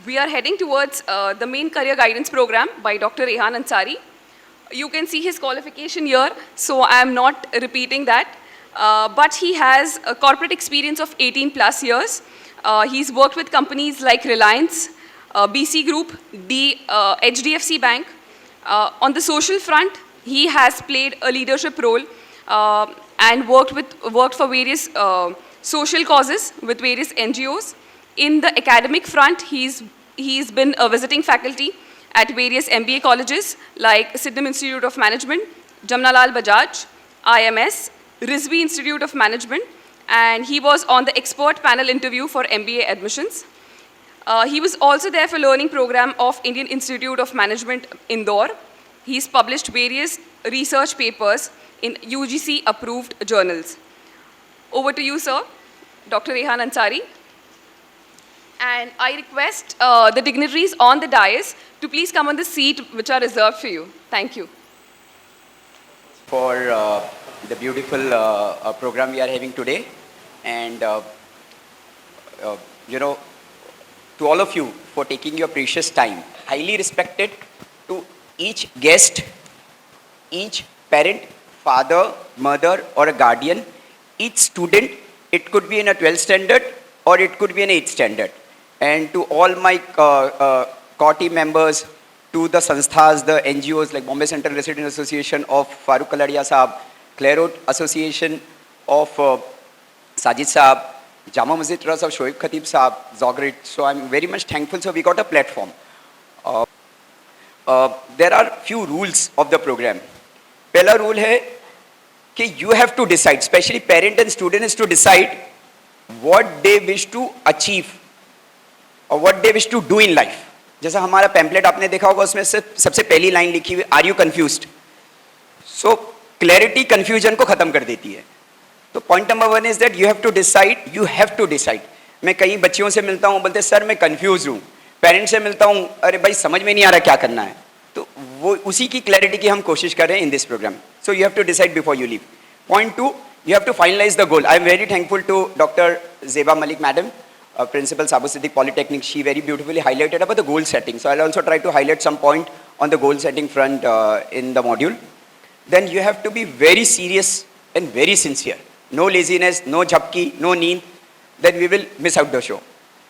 We are heading towards the main career guidance program by Dr. Rehan Ansari. You can see his qualification here, so I am not repeating that. But he has a corporate experience of 18 plus years. He's worked with companies like Reliance, BC Group, HDFC Bank. On the social front, he has played a leadership role and worked for various social causes with various NGOs. In the academic front, he's been a visiting faculty at various MBA colleges like Sydenham Institute of Management, Jamnalal Bajaj, IMS, Rizvi Institute of Management, and he was on the expert panel interview for MBA admissions. He was also there for learning program of Indian Institute of Management, Indore. He's published various research papers in UGC approved journals. Over to you, sir, Dr. Rehan Ansari. And I request the dignitaries on the dais to please come on the seat which are reserved for you. Thank you. For the beautiful program we are having today. And, to all of you for taking your precious time. Highly respected to each guest, each parent, father, mother, or a guardian, each student. It could be in a 12th standard or it could be an 8th standard. And to all my core team members, to the sansthas, the NGOs like Bombay Central Resident Association of Farooq Kaladia Saab, Clairot Association of Sajid Saab, Jama Masjid Trust of Shoaib Khatib Saab, Zogrit. So I'm very much thankful. So we got a platform. There are few rules of the program. Pehla rule hai कि you have to decide, especially parent and student is to decide what they wish to achieve और what they wish to do in life. जैसा हमारा pamphlet आपने देखा होगा उसमें से सबसे पहली लाइन लिखी हुई are you confused. So clarity confusion को खत्म कर देती है. तो point number 1 is that you have to decide. You have to decide. मैं कई बच्चियों से मिलता हूँ बोलते सर मैं कंफ्यूज हूँ. पेरेंट्स से मिलता हूँ अरे भाई समझ में नहीं आ रहा क्या करना है. तो वो उसी की क्लैरिटी की हम कोशिश कर रहे हैं in this programme. So you have to decide before you leave. Point 2, you have to finalize the goal. I am very thankful to Dr. Zeba Malik Madam, Principal Sabu Siddiq Polytechnic. She very beautifully highlighted about the goal setting. So I'll also try to highlight some point on the goal setting front in the module. Then you have to be very serious and very sincere. No laziness, no jhabki, no need. Then we will miss out the show.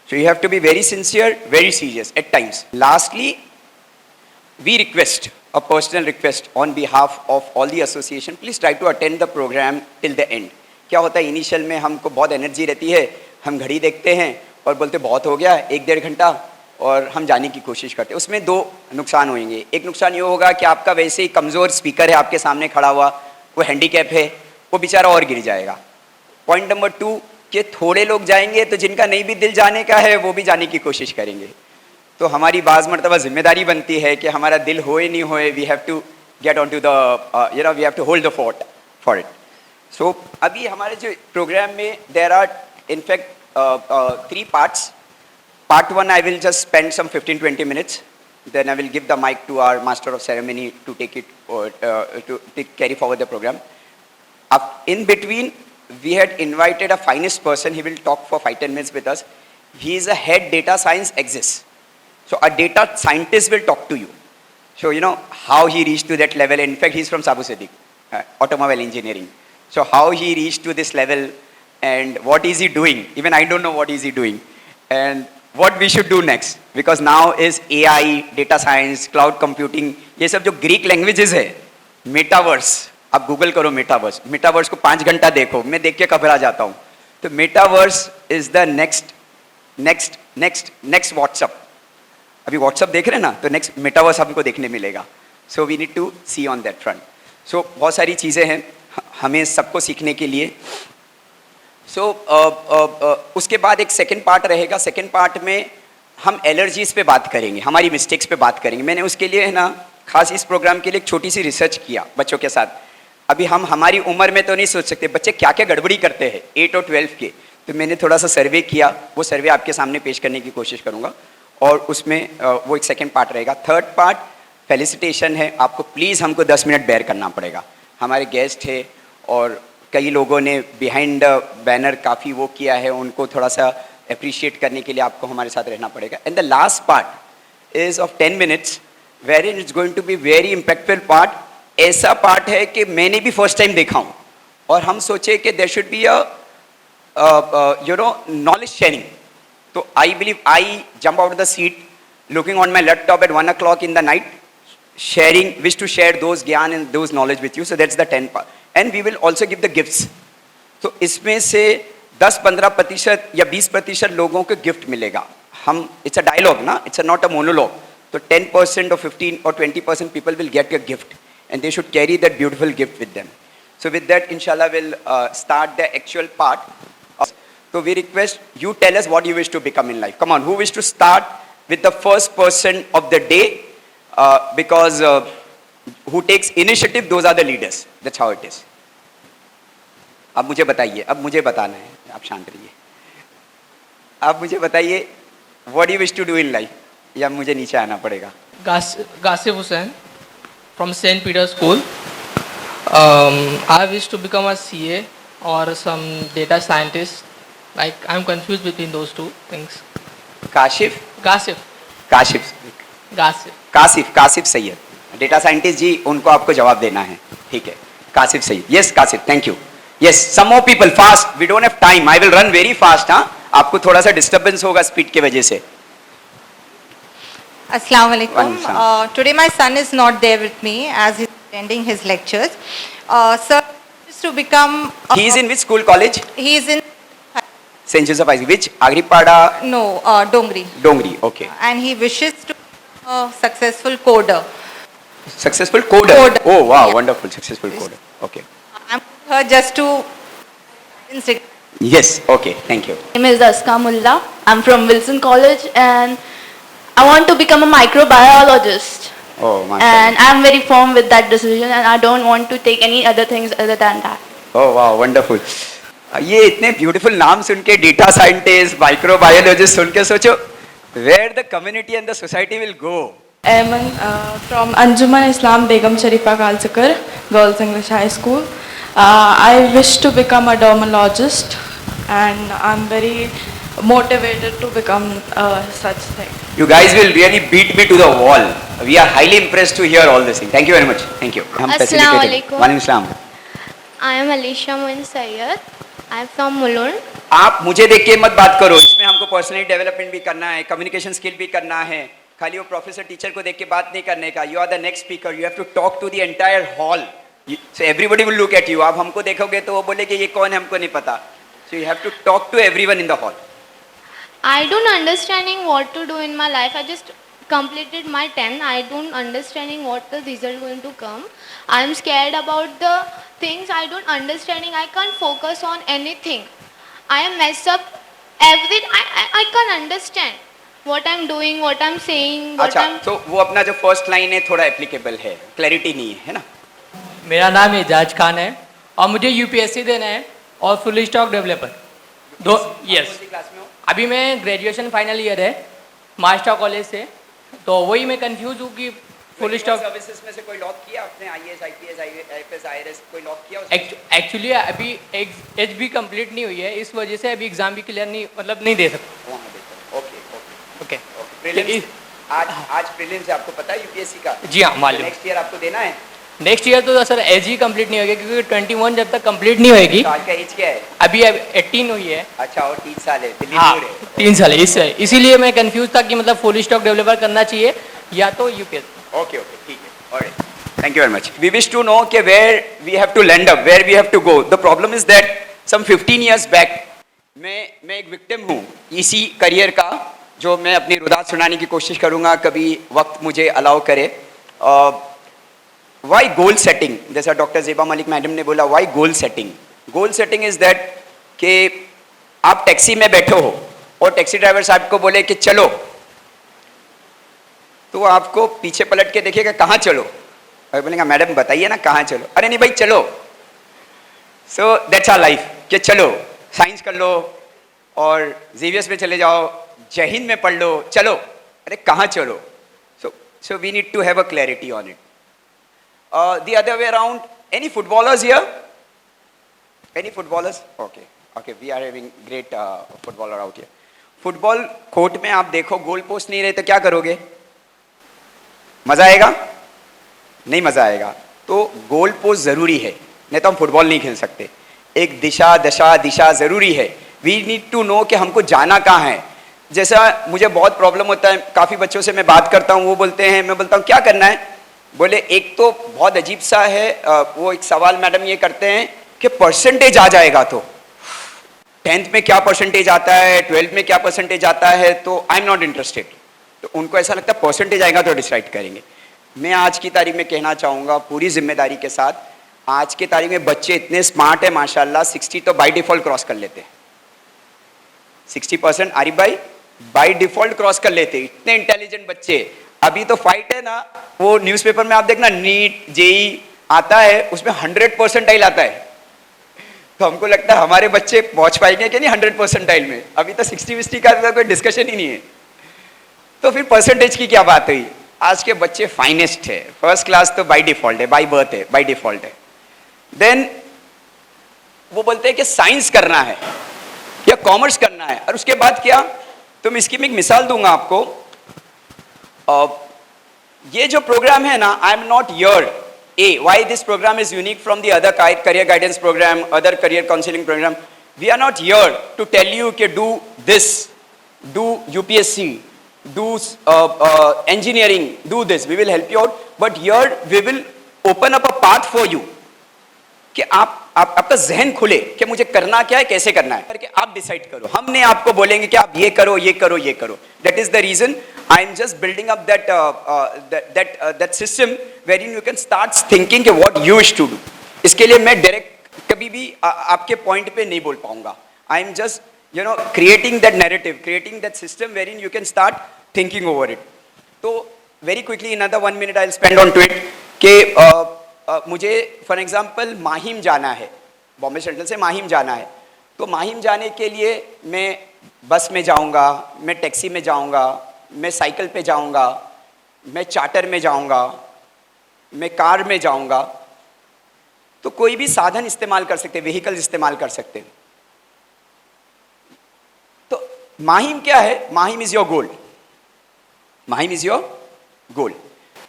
So you have to be very sincere, very serious at times. Lastly, we request, a personal request on behalf of all the association, please try to attend the program till the end. क्या होता है initial में हमको बहुत energy रहती है, हम घड़ी देखते हैं और बोलते बहुत हो गया 1-1.5 घंटा और हम जाने की कोशिश करते हैं. उसमें 2 नुकसान होंगे. एक नुकसान ये होगा कि आपका वैसे ही कमज़ोर स्पीकर है आपके सामने खड़ा हुआ, वो हैंडीकैप है, वो बेचारा और गिर जाएगा. पॉइंट नंबर 2 कि थोड़े लोग जाएंगे तो जिनका नहीं भी दिल जाने का है वो भी जाने की कोशिश करेंगे. तो हमारी बाज़ मरतबा जिम्मेदारी बनती है कि हमारा दिल होए नहीं होए, we have to get on to the we have to hold the fort for it. So अभी हमारे जो प्रोग्राम में there are in fact 3 parts. Part 1 I will just spend some 15-20 minutes. Then I will give the mic to our master of ceremony to take it to carry forward the program. In between we had invited a finest person. He will talk for 5-10 minutes with us. He is a head data science exist. So a data scientist will talk to you. So you know how he reached to that level. In fact, he's from Sabu Siddiq, automobile engineering. So how he reached to this level and what is he doing? Even I don't know what is he doing. And what we should do next. Because now is AI, data science, cloud computing. ये सब जो Greek languages है, metaverse. आप Google करो metaverse. Metaverse को 5 घंटा देखो. मैं देख के घबरा जाता हूँ. तो metaverse is the next WhatsApp. अभी व्हाट्सअप देख रहे हैं ना, तो नेक्स्ट मेटावर्स हमको देखने मिलेगा. So we need to see on that front. So बहुत सारी चीज़ें हैं हमें सबको सीखने के लिए. सो उसके बाद एक सेकंड पार्ट रहेगा. सेकंड पार्ट में हम एलर्जीज़ पे बात करेंगे, हमारी मिस्टेक्स पे बात करेंगे. मैंने उसके लिए है ना खास इस प्रोग्राम के लिए एक छोटी सी रिसर्च किया बच्चों के साथ. अभी हम हमारी उम्र में तो नहीं सोच सकते बच्चे क्या क्या गड़बड़ी करते हैं 8 और 12 के. तो मैंने थोड़ा सा सर्वे किया, वो सर्वे आपके सामने पेश करने की कोशिश करूँगा और उसमें वो एक सेकंड पार्ट रहेगा. थर्ड पार्ट फेलिसिटेशन है. आपको प्लीज़ हमको 10 मिनट बेयर करना पड़ेगा. हमारे गेस्ट है और कई लोगों ने बिहाइंड द बैनर काफ़ी वो किया है, उनको थोड़ा सा अप्रिशिएट करने के लिए आपको हमारे साथ रहना पड़ेगा. And the last part is of 10 minutes where in it's going to be very impactful part. ऐसा पार्ट है कि मैंने भी फर्स्ट टाइम देखा हूँ और हम सोचे कि there should be knowledge sharing. So I believe I jump out of the seat, looking on my laptop at 1 o'clock in the night, wish to share those gyan and those knowledge with you. So that's the 10 part. And we will also give the gifts. So इसमें से 10-15% या 20% लोगों को gift मिलेगा. हम it's a dialogue ना, it's not a monologue. So 10% or 15 or 20% people will get a gift and they should carry that beautiful gift with them. So with that, inshallah, we'll start the actual part. So we request you tell us what you wish to become in life. Come on, who wish to start with the first person of the day? Because who takes initiative, those are the leaders. That's how it is. अब मुझे बताइए, अब मुझे बताना है, आप शांत रहिए. आप मुझे बताइए, what do you wish to do in life? या मुझे नीचे आना पड़ेगा? Gasif Hussain from St. Peter's School. I wish to become a CA or some data scientist. Like I'm confused between those two things. Kashif Gasif. Kashif Gasif. Kasif Syed, data scientist ji, उनको आपको जवाब देना है. ठीक है, Kasif Syed. Yes Kasif, thank you. Yes, some more people, fast, we don't have time. I will run very fast. हाँ, आपको थोड़ा सा डिस्टर्बेंस होगा स्पीड की वजह से. Assalamu alaikum. Waalaikum Today my son is not there with me as he's attending his lectures. Sir is to become. He is in which school, college? He is in. St. Joseph IC. Which? Agripada? No, Dongri. Dongri, okay. And he wishes to be a successful coder. Successful coder? Coder. Oh wow, Yeah. wonderful, successful coder. Okay. I'm with her just to. Yes, okay, thank you. My name is Aska Mullah. I'm from Wilson College and I want to become a microbiologist. Oh, my And I'm very firm with that decision and I don't want to take any other things other than that. Oh wow, wonderful. ये इतने beautiful नाम सुन के, data scientist, microbiologist सुन के सोचो, where the community and the society will go. Ayman from Anjuman Islam Begum Sharifa Khalsakar, Girls English High School. I wish to become a dermatologist and I'm very motivated to become such thing. You guys will really beat me to the wall. We are highly impressed to hear all this thing. Thank you very much. Thank you. हम Assalamu facilitated. alaikum. Walaikum salam. I am Alisha Moin Sayyed. I am from Mulund. आप मुझे देख के मत बात करो, इसमें हमको पर्सनली डेवलपमेंट भी करना है, कम्युनिकेशन स्किल भी करना है. खाली वो प्रोफेसर टीचर को देख के बात नहीं करने का. You are the next speaker, you have to talk to the entire hall. So everybody will look at you. आप हमको देखोगे तो वो बोलेगे ये कौन है, हमको नहीं पता. So you have to talk to everyone in the hall. I don't understanding what to do in my life. I just completed my 10. I don't understanding what the result going to come. I am scared about the things. I don't understanding. I can't focus on anything. I am messed up. I can't understand what I'm doing, what I'm saying, what अच्छा, I'm. तो वो अपना जो first line है थोड़ा applicable है, clarity नहीं है ना. मेरा नाम एजाज खान है और मुझे यूपीएससी देना है और फुल स्टॉक डेवलपर. दो यस. क्लास में हो? अभी मैं ग्रेजुएशन फाइनल ईयर है मास्टर कॉलेज से, तो वही मैं कंफ्यूज हूँ कि फुल स्टॉक. सर्विसेज में से कोई लॉक किया आपने? आईएएस, आईपीएस, आईएफएस, आईआरएस कोई लॉक किया? एक्चुअली अभी एज भी कंप्लीट नहीं हुई है, इस वजह से अभी एग्जाम भी क्लियर नहीं, मतलब नहीं दे सकता. वहाँ देखो. Okay okay okay. प्रीलिम्स. आज प्रीलिम्स है, आपको पता है यूपीएससी का? जी हाँ, मालूम. नेक्स्ट ईयर आपको देना है. नेक्स्ट ईयर तो सर एज ही कंप्लीट नहीं होगी क्योंकि 21 जब तक कंप्लीट नहीं होगी. तो आज का एज क्या है? अभी 18 हुई है. अच्छा, और 3 साल है. दिल्ली हाँ, दूर है. 3 साल है. इसीलिए मैं कंफ्यूज था कि मतलब फुल स्टॉक डेवलपर करना चाहिए या तो यूपीएससी. ओके ओके, ठीक है. Alright, thank you very much. We wish to know कि where we have to land up, where we have to go. The problem is that some 15 years back मैं एक victim हूँ इसी career का, जो मैं अपनी रुदात सुनाने की कोशिश करूँगा कभी वक्त मुझे अलाउ करे. वाई गोल सेटिंग, जैसा डॉक्टर ज़ेबा मलिक मैडम ने बोला, why goal setting. Goal setting is that कि आप टैक्सी में बैठे हो और टैक्सी ड्राइवर साहब को बोले कि चलो, तो आपको पीछे पलट के देखिएगा कहाँ चलो, और बोलेगा मैडम बताइए ना कहाँ चलो. अरे नहीं भाई चलो. सो दैट्स आवर लाइफ कि चलो साइंस कर लो और जेवियर्स में चले जाओ, जय हिंद में पढ़ लो, चलो. अरे कहाँ चलो. So we need to have a clarity on it. The other way around. Any footballers here? Any footballers? Okay, we are having great footballer out here. Football court में आप देखो गोल पोस्ट नहीं रहे तो क्या करोगे? मजा आएगा? नहीं मजा आएगा। तो गोल पोस्ट जरूरी है, नहीं तो हम फुटबॉल नहीं खेल सकते। एक दिशा दशा दिशा जरूरी है। वी नीड टू नो कि हमको जाना कहाँ है। जैसा मुझे बहुत प्रॉब्लम होता है, काफ़ी बच्चों से मैं बात करता हूँ, वो बोलते हैं, मैं बोलता हूँ क्या करना है, बोले एक तो बहुत अजीब सा है, वो एक सवाल मैडम ये करते हैं कि परसेंटेज आ जाएगा तो 10th में क्या परसेंटेज आता है, 12th में क्या परसेंटेज आता है, तो आई एम नॉट इंटरेस्टेड। तो उनको ऐसा लगता है परसेंटेज आएगा तो डिसाइड करेंगे। मैं आज की तारीख में कहना चाहूँगा पूरी जिम्मेदारी के साथ, आज की तारीख में बच्चे इतने स्मार्ट है माशाल्लाह, 60 तो बाई डिफॉल्ट क्रॉस कर लेते हैं। 60% आरिफ भाई बाई डिफॉल्ट क्रॉस कर लेते, इतने इंटेलिजेंट बच्चे। अभी तो फाइट है ना, वो न्यूज़पेपर में आप देखना, नीट जेई आता है, उसमें 100 परसेंटाइल आता है। तो हमको लगता है हमारे बच्चे पहुंच पाएंगे कि नहीं 100 परसेंटाइल में? अभी तो 60-60 का तो कोई डिस्कशन ही नहीं है। तो फिर परसेंटेज की क्या बात हुई? आज के बच्चे फाइनेस्ट है, फर्स्ट क्लास तो बाई डिफॉल्ट है, बाई बर्थ है, बाई डिफॉल्ट है। देन वो बोलते हैं कि साइंस करना है या कॉमर्स करना है, और उसके बाद क्या? तो मैं इसकी मैं एक मिसाल दूंगा आपको। ये जो प्रोग्राम है ना, I am not your a, why this programme is unique from the other career guidance program, other career counseling program. We are not here to tell you कि do this, do UPSC, do engineering, do this. We will help you out, but here we will open up a path for you कि आपका जहन खुले कि मुझे करना क्या है, कैसे करना है, करके आप डिसाइड करो। हमने आपको बोलेंगे कि आप ये करो, ये करो, ये करो। That is the reason I am just building up that system wherein you can start thinking कि what you wish to do. इसके लिए मैं डायरेक्ट कभी भी आपके पॉइंट पे नहीं बोल पाऊंगा। I am just creating that narrative, creating that system wherein you can start thinking over it. तो very quickly in another 1 minute I will spend on to it कि मुझे फॉर एग्जांपल माहिम जाना है, बॉम्बे सेंट्रल से माहिम जाना है। तो माहिम जाने के लिए मैं बस में जाऊंगा, मैं टैक्सी में जाऊंगा, मैं साइकिल पे जाऊंगा, मैं चार्टर में जाऊंगा, मैं कार में जाऊंगा। तो कोई भी साधन इस्तेमाल कर सकते, व्हीकल इस्तेमाल कर सकते। तो माहिम क्या है? Mahim is your goal, Mahim is your goal.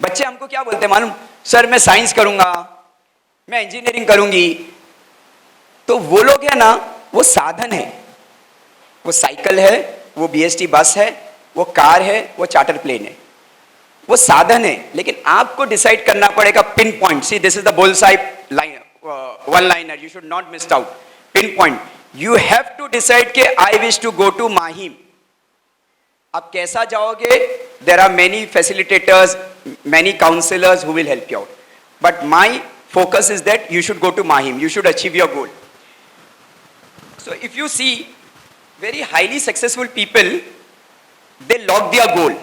बच्चे हमको क्या बोलते हैं मालूम? सर मैं साइंस करूंगा, मैं इंजीनियरिंग करूंगी। तो वो लोग है ना, वो साधन है, वो साइकिल है, वो BST बस है, वो कार है, वो चार्टर प्लेन है, वो साधन है। लेकिन आपको डिसाइड करना पड़ेगा pin point. See this is the bullseye line, one liner, you should not miss out. Pin point, you have to decide के I wish to go to Mahim. आप कैसा जाओगे? There are many facilitators, many counselors who will help you out, but my focus is that you should go to Mahim, you should achieve your goal. So if you see very highly successful people, they lock their goal.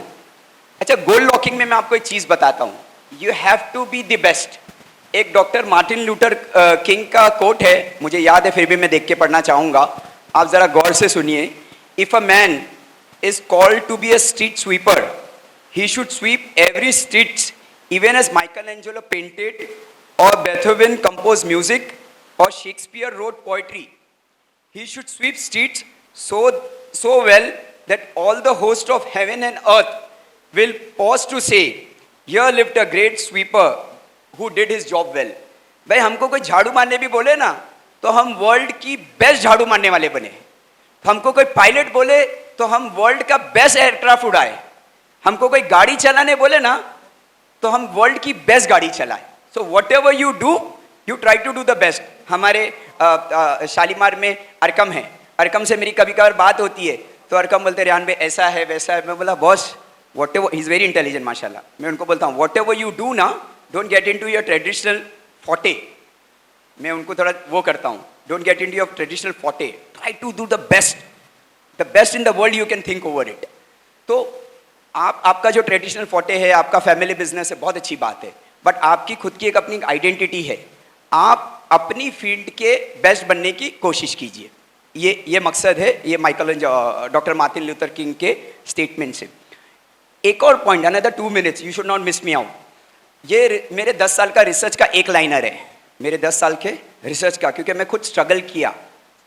अच्छा, गोल locking में मैं आपको एक चीज बताता हूँ, you have to be the best. एक doctor Martin Luther king का कोट है, मुझे याद है फिर भी मैं देख के पढ़ना चाहूंगा, आप जरा गौर से सुनिए। If a man is called to be a street sweeper, he should sweep every street, even as Michelangelo painted, or Beethoven composed music, or Shakespeare wrote poetry. He should sweep streets so well that all the host of heaven and earth will pause to say, here lived a great sweeper who did his job well. भाई हमको कोई झाड़ू मारने भी बोले ना, तो हम वर्ल्ड की बेस्ट झाड़ू मारने वाले बने। हमको कोई पायलट बोले तो हम वर्ल्ड का बेस्ट एयरक्राफ्ट उड़ाए। हमको कोई गाड़ी चलाने बोले ना, तो हम वर्ल्ड की बेस्ट गाड़ी चलाए। So whatever you do, you try to do the best. हमारे शालीमार में अरकम है, अरकम से मेरी कभी कभार बात होती है, तो अरकम बोलते रेहान भाई ऐसा है वैसा है। मैं बोला boss whatever, he is very intelligent माशाल्लाह। मैं उनको बोलता हूँ वट एवर यू डू ना, don't get in to your traditional forte. मैं उनको थोड़ा वो करता हूँ, don't get in to your traditional forte, try to do the best in the world you can think over it. तो आपका जो ट्रेडिशनल फोटे है, आपका फैमिली बिजनेस है, बहुत अच्छी बात है, बट आपकी खुद की एक अपनी आइडेंटिटी है। आप अपनी फील्ड के बेस्ट बनने की कोशिश कीजिए। ये मकसद है, ये डॉक्टर मार्टिन लूथर किंग के स्टेटमेंट से। एक और point, another 2 minutes, you should not miss me out. ये मेरे 10 साल का रिसर्च का एक लाइनर है, मेरे 10 साल के रिसर्च का, क्योंकि मैं खुद स्ट्रगल किया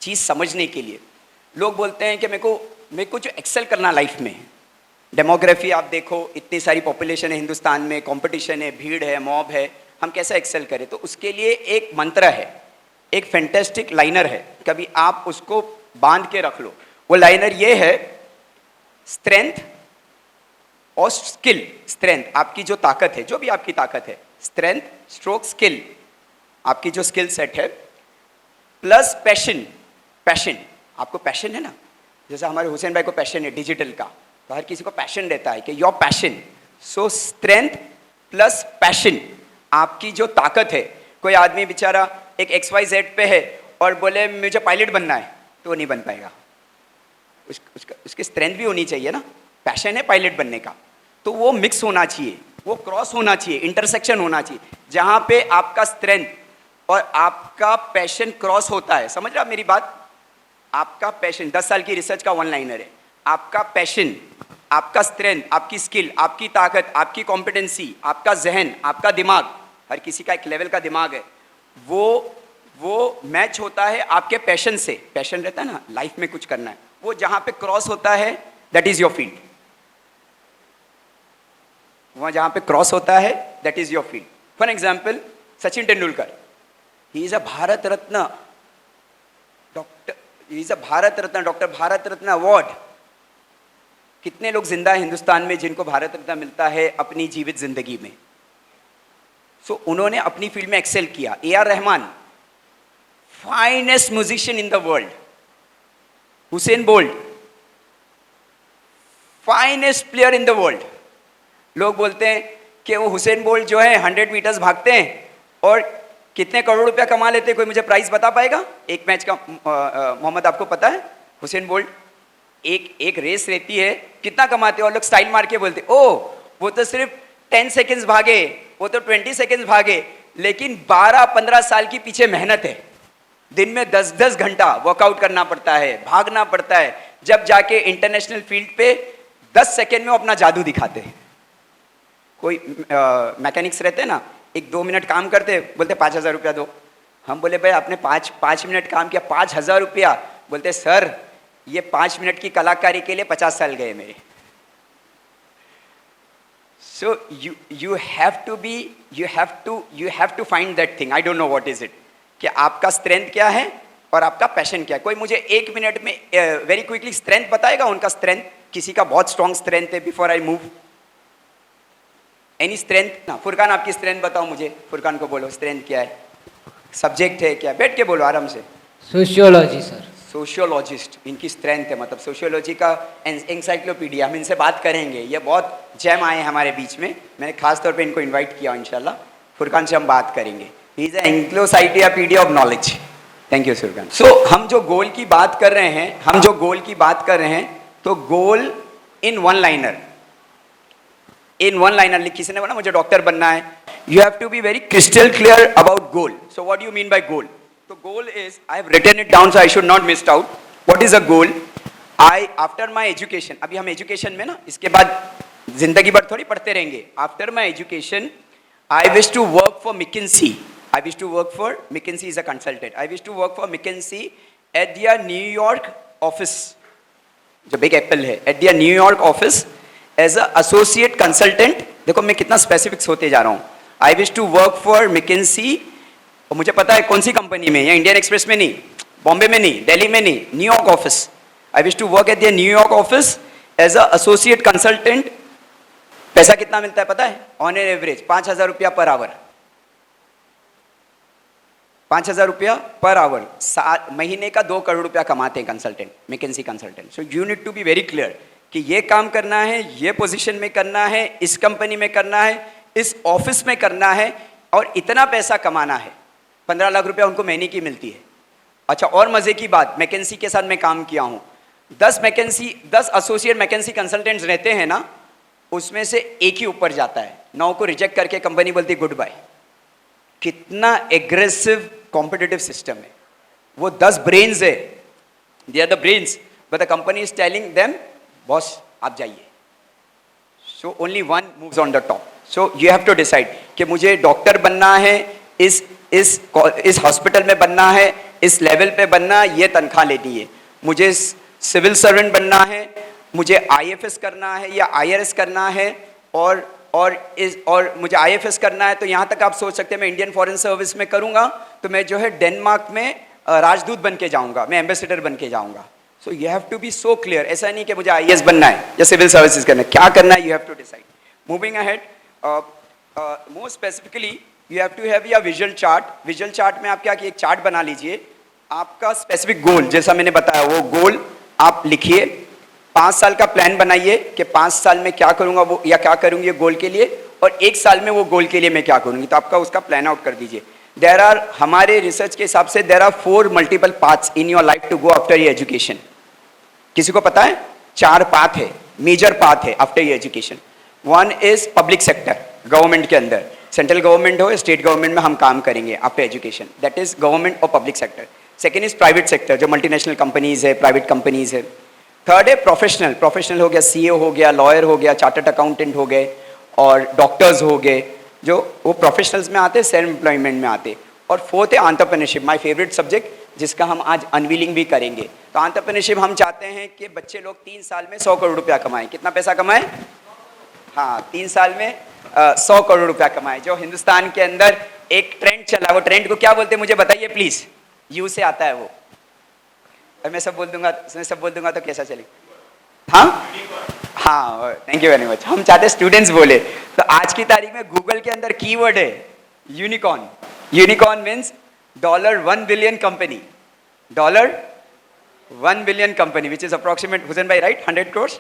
चीज़ समझने के लिए। लोग बोलते हैं कि मेरे को मेरे को जो एक्सेल करना लाइफ में, डेमोग्राफी आप देखो, इतनी सारी पॉपुलेशन है हिंदुस्तान में, कंपटीशन है, भीड़ है, मॉब है, हम कैसे एक्सेल करें? तो उसके लिए एक मंत्र है, एक फैंटास्टिक लाइनर है, कभी आप उसको बांध के रख लो। वो लाइनर ये है, स्ट्रेंथ और स्किल। स्ट्रेंथ आपकी जो ताकत है, जो भी आपकी ताकत है, स्ट्रेंथ स्ट्रोक स्किल, आपकी जो स्किल सेट है, प्लस पैशन। पैशन, आपको पैशन है ना, जैसे हमारे हुसैन भाई को पैशन है डिजिटल का, तो हर किसी को पैशन रहता है कि your passion. So strength plus passion, आपकी जो ताकत है। कोई आदमी बेचारा एक XYZ पे है और बोले मुझे पायलट बनना है, तो वो नहीं बन पाएगा। उसकी स्ट्रेंथ भी होनी चाहिए ना, पैशन है पायलट बनने का, तो वो मिक्स होना चाहिए, वो क्रॉस होना चाहिए, इंटरसेक्शन होना चाहिए, जहाँ पे आपका स्ट्रेंथ और आपका पैशन क्रॉस होता है। समझ रहे आप मेरी बात? आपका पैशन, 10 साल की रिसर्च का वन लाइनर है, आपका पैशन, आपका स्ट्रेंथ, आपकी स्किल, आपकी ताकत, आपकी कॉम्पिटेंसी, आपका जहन, आपका दिमाग, हर किसी का एक लेवल का दिमाग है, वो मैच होता है आपके पैशन से। पैशन रहता है ना, लाइफ में कुछ करना है, वो जहाँ पे क्रॉस होता है, दैट इज योर फील्ड। वहाँ जहाँ पे क्रॉस होता है, that is your field. For example, Sachin Tendulkar, he is a Bharat Ratna doctor Bharat Ratna award. कितने लोग जिंदा है हिंदुस्तान में जिनको भारत रत्न मिलता है अपनी जीवित जिंदगी में? सो उन्होंने अपनी फील्ड में एक्सेल किया। AR Rahman, finest musician in the world. Usain Bolt, finest player in the world. लोग बोलते हैं कि वो हुसैन बोल्ट जो है 100 मीटर्स भागते हैं और कितने करोड़ रुपया कमा लेते हैं, कोई मुझे प्राइस बता पाएगा एक मैच का? मोहम्मद, आपको पता है हुसैन बोल्ट एक रेस रहती है कितना कमाते हैं? और लोग स्टाइल मार के बोलते ओ वो तो सिर्फ 10 सेकेंड्स भागे, वो तो 20 सेकेंड्स भागे, लेकिन 12-15 साल की पीछे मेहनत है। दिन में 10-10 घंटा वर्कआउट करना पड़ता है, भागना पड़ता है, जब जाके इंटरनेशनल फील्ड पे 10 सेकेंड में वो अपना जादू दिखाते हैं। कोई मैकेनिक्स रहते हैं ना, 1-2 मिनट काम करते, बोलते 5,000 रुपया दो। हम बोले भाई आपने 5 मिनट काम किया, 5,000 रुपया। बोलते सर ये 5 मिनट की कलाकारी के लिए 50 साल गए मेरे। सो you have to find that thing, I don't know what is it, कि आपका स्ट्रेंथ क्या है और आपका पैशन क्या है। कोई मुझे 1 मिनट में वेरी क्विकली स्ट्रेंथ बताएगा उनका स्ट्रेंथ? किसी का बहुत स्ट्रॉन्ग स्ट्रेंथ है, before I move any strength ना। फुरकान आपकी स्ट्रेंथ बताओ मुझे, फुरकान को बोलो स्ट्रेंथ क्या है, सब्जेक्ट है क्या, बैठ के बोलो आराम से। Sociology sir. सोशियोलॉजिस्ट, इनकी स्ट्रेंथ है, मतलब सोशियोलॉजी का एनसाइक्लोपीडिया। हम इनसे बात करेंगे, ये बहुत जैम आए हैं हमारे बीच में, मैंने खास तौर पे इनको इनवाइट किया। इंशाल्लाह फुरकान से हम बात करेंगे। He is encyclopedia of knowledge. Thank you Furqan. So हम जो गोल की बात कर रहे हैं, तो गोल इन वन लाइनर, किसी ने बोला मुझे डॉक्टर बनना है, you have to be very crystal clear about goal. So what do you mean by goal? तो goal is, I have written it down so I should not miss out. What is a goal? After my education, अभी हम education में ना, इसके बाद जिंदगी भर थोड़ी पढ़ते रहेंगे। After my education I wish to work for McKinsey. McKinsey is a consultant. I wish to work for McKinsey at their New York office, जो बिग एप्पल है, at their New York office as a associate consultant. देखो मैं कितना specifics होते जा रहा हूँ। I wish to work for McKinsey, और मुझे पता है कौन सी कंपनी में, या इंडियन एक्सप्रेस में नहीं, बॉम्बे में नहीं, दिल्ली में नहीं, New York office. I wish to work at their New York office as a associate consultant. पैसा कितना मिलता है पता है? ऑन एन एवरेज 5,000 रुपया पर आवर। 5,000 रुपया पर आवर, महीने का 2 करोड़ रुपया कमाते हैं consultant, McKinsey consultant. So you need to be very clear कि ये काम करना है, ये पोजीशन में करना है, इस कंपनी में करना है, इस ऑफिस में करना है, और इतना पैसा कमाना है। 15 लाख रुपया उनको महीने की मिलती है। अच्छा, और मजे की बात, McKinsey के साथ मैं काम किया हूँ। 10 एसोसिएट McKinsey कंसल्टेंट्स रहते हैं ना, उसमें से एक ही ऊपर जाता है, 9 को रिजेक्ट करके कंपनी बोलती गुड बाय। कितना एग्रेसिव कॉम्पिटिटिव सिस्टम है। वो 10 ब्रेन्स है, they are the brains, but the company is telling them boss आप जाइए। So only one moves on the top. So you have to decide कि मुझे डॉक्टर बनना है, इस हॉस्पिटल में बनना है, इस लेवल पे बनना है, ये तनख्वाह लेनी है, मुझे सिविल सर्वेंट बनना है, मुझे आईएफएस करना है या आईआरएस करना है, और मुझे आईएफएस करना है, तो यहाँ तक आप सोच सकते हैं मैं इंडियन फॉरेन सर्विस में करूँगा तो मैं जो है डेनमार्क में राजदूत बन के जाऊँगा, मैं एम्बेसडर बन के जाऊँगा. So you have to be so clear. ऐसा नहीं कि मुझे आईएएस बनना है या सिविल सर्विसेज करना है, क्या करना है you have to decide. Moving ahead, more specifically you have to have your visual chart. Visual chart में आप क्या कि एक चार्ट बना लीजिए, आपका स्पेसिफिक गोल जैसा मैंने बताया वो गोल आप लिखिए. 5 साल का प्लान बनाइए कि 5 साल में क्या करूंगा वो या क्या करूंगी ये गोल के लिए, और 1 साल में वो गोल के लिए मैं क्या करूंगी, तो आपका उसका प्लान आउट कर दीजिए. देयर आर, हमारे रिसर्च के हिसाब से there are 4 multiple paths in your life to go after your education. किसी को पता है? 4 पाथ है, मेजर पाथ है after your education. 1 is public sector, government के अंदर, सेंट्रल गवर्नमेंट हो या स्टेट गवर्नमेंट में हम काम करेंगे after education, that is government और public sector. Second is private sector, जो मल्टीनेशनल कंपनीज है, प्राइवेट कंपनीज है. थर्ड है प्रोफेशनल, प्रोफेशनल हो गया सीए हो गया, लॉयर हो गया, चार्टर्ड अकाउंटेंट हो गए और डॉक्टर्स हो गए, जो वो प्रोफेशनल्स में आते हैं, सेल्फ एम्प्लॉयमेंट में आते. और फोर्थ है एंटरप्रेन्योरशिप, माय फेवरेट सब्जेक्ट, जिसका हम आज अनवीलिंग भी करेंगे. तो एंटरप्रेन्योरशिप हम चाहते हैं कि बच्चे लोग 3 साल में 100 करोड़ रुपया कमाएं. कितना पैसा कमाएं? हाँ, 3 साल में 100 करोड़ रुपया कमाएं. जो हिंदुस्तान के अंदर एक ट्रेंड चला, वो ट्रेंड को क्या बोलते हैं मुझे बताइए प्लीज. यू से आता है वो, मैं सब बोल दूंगा तो कैसा चलेगा? हाँ, थैंक यू वेरी मच. हम चाहते स्टूडेंट्स बोले. तो आज की तारीख में गूगल के अंदर कीवर्ड है unicorn. Unicorn means $1 billion company, $1 billion company which is approximate, Hussain भाई राइट, 100 करोड़.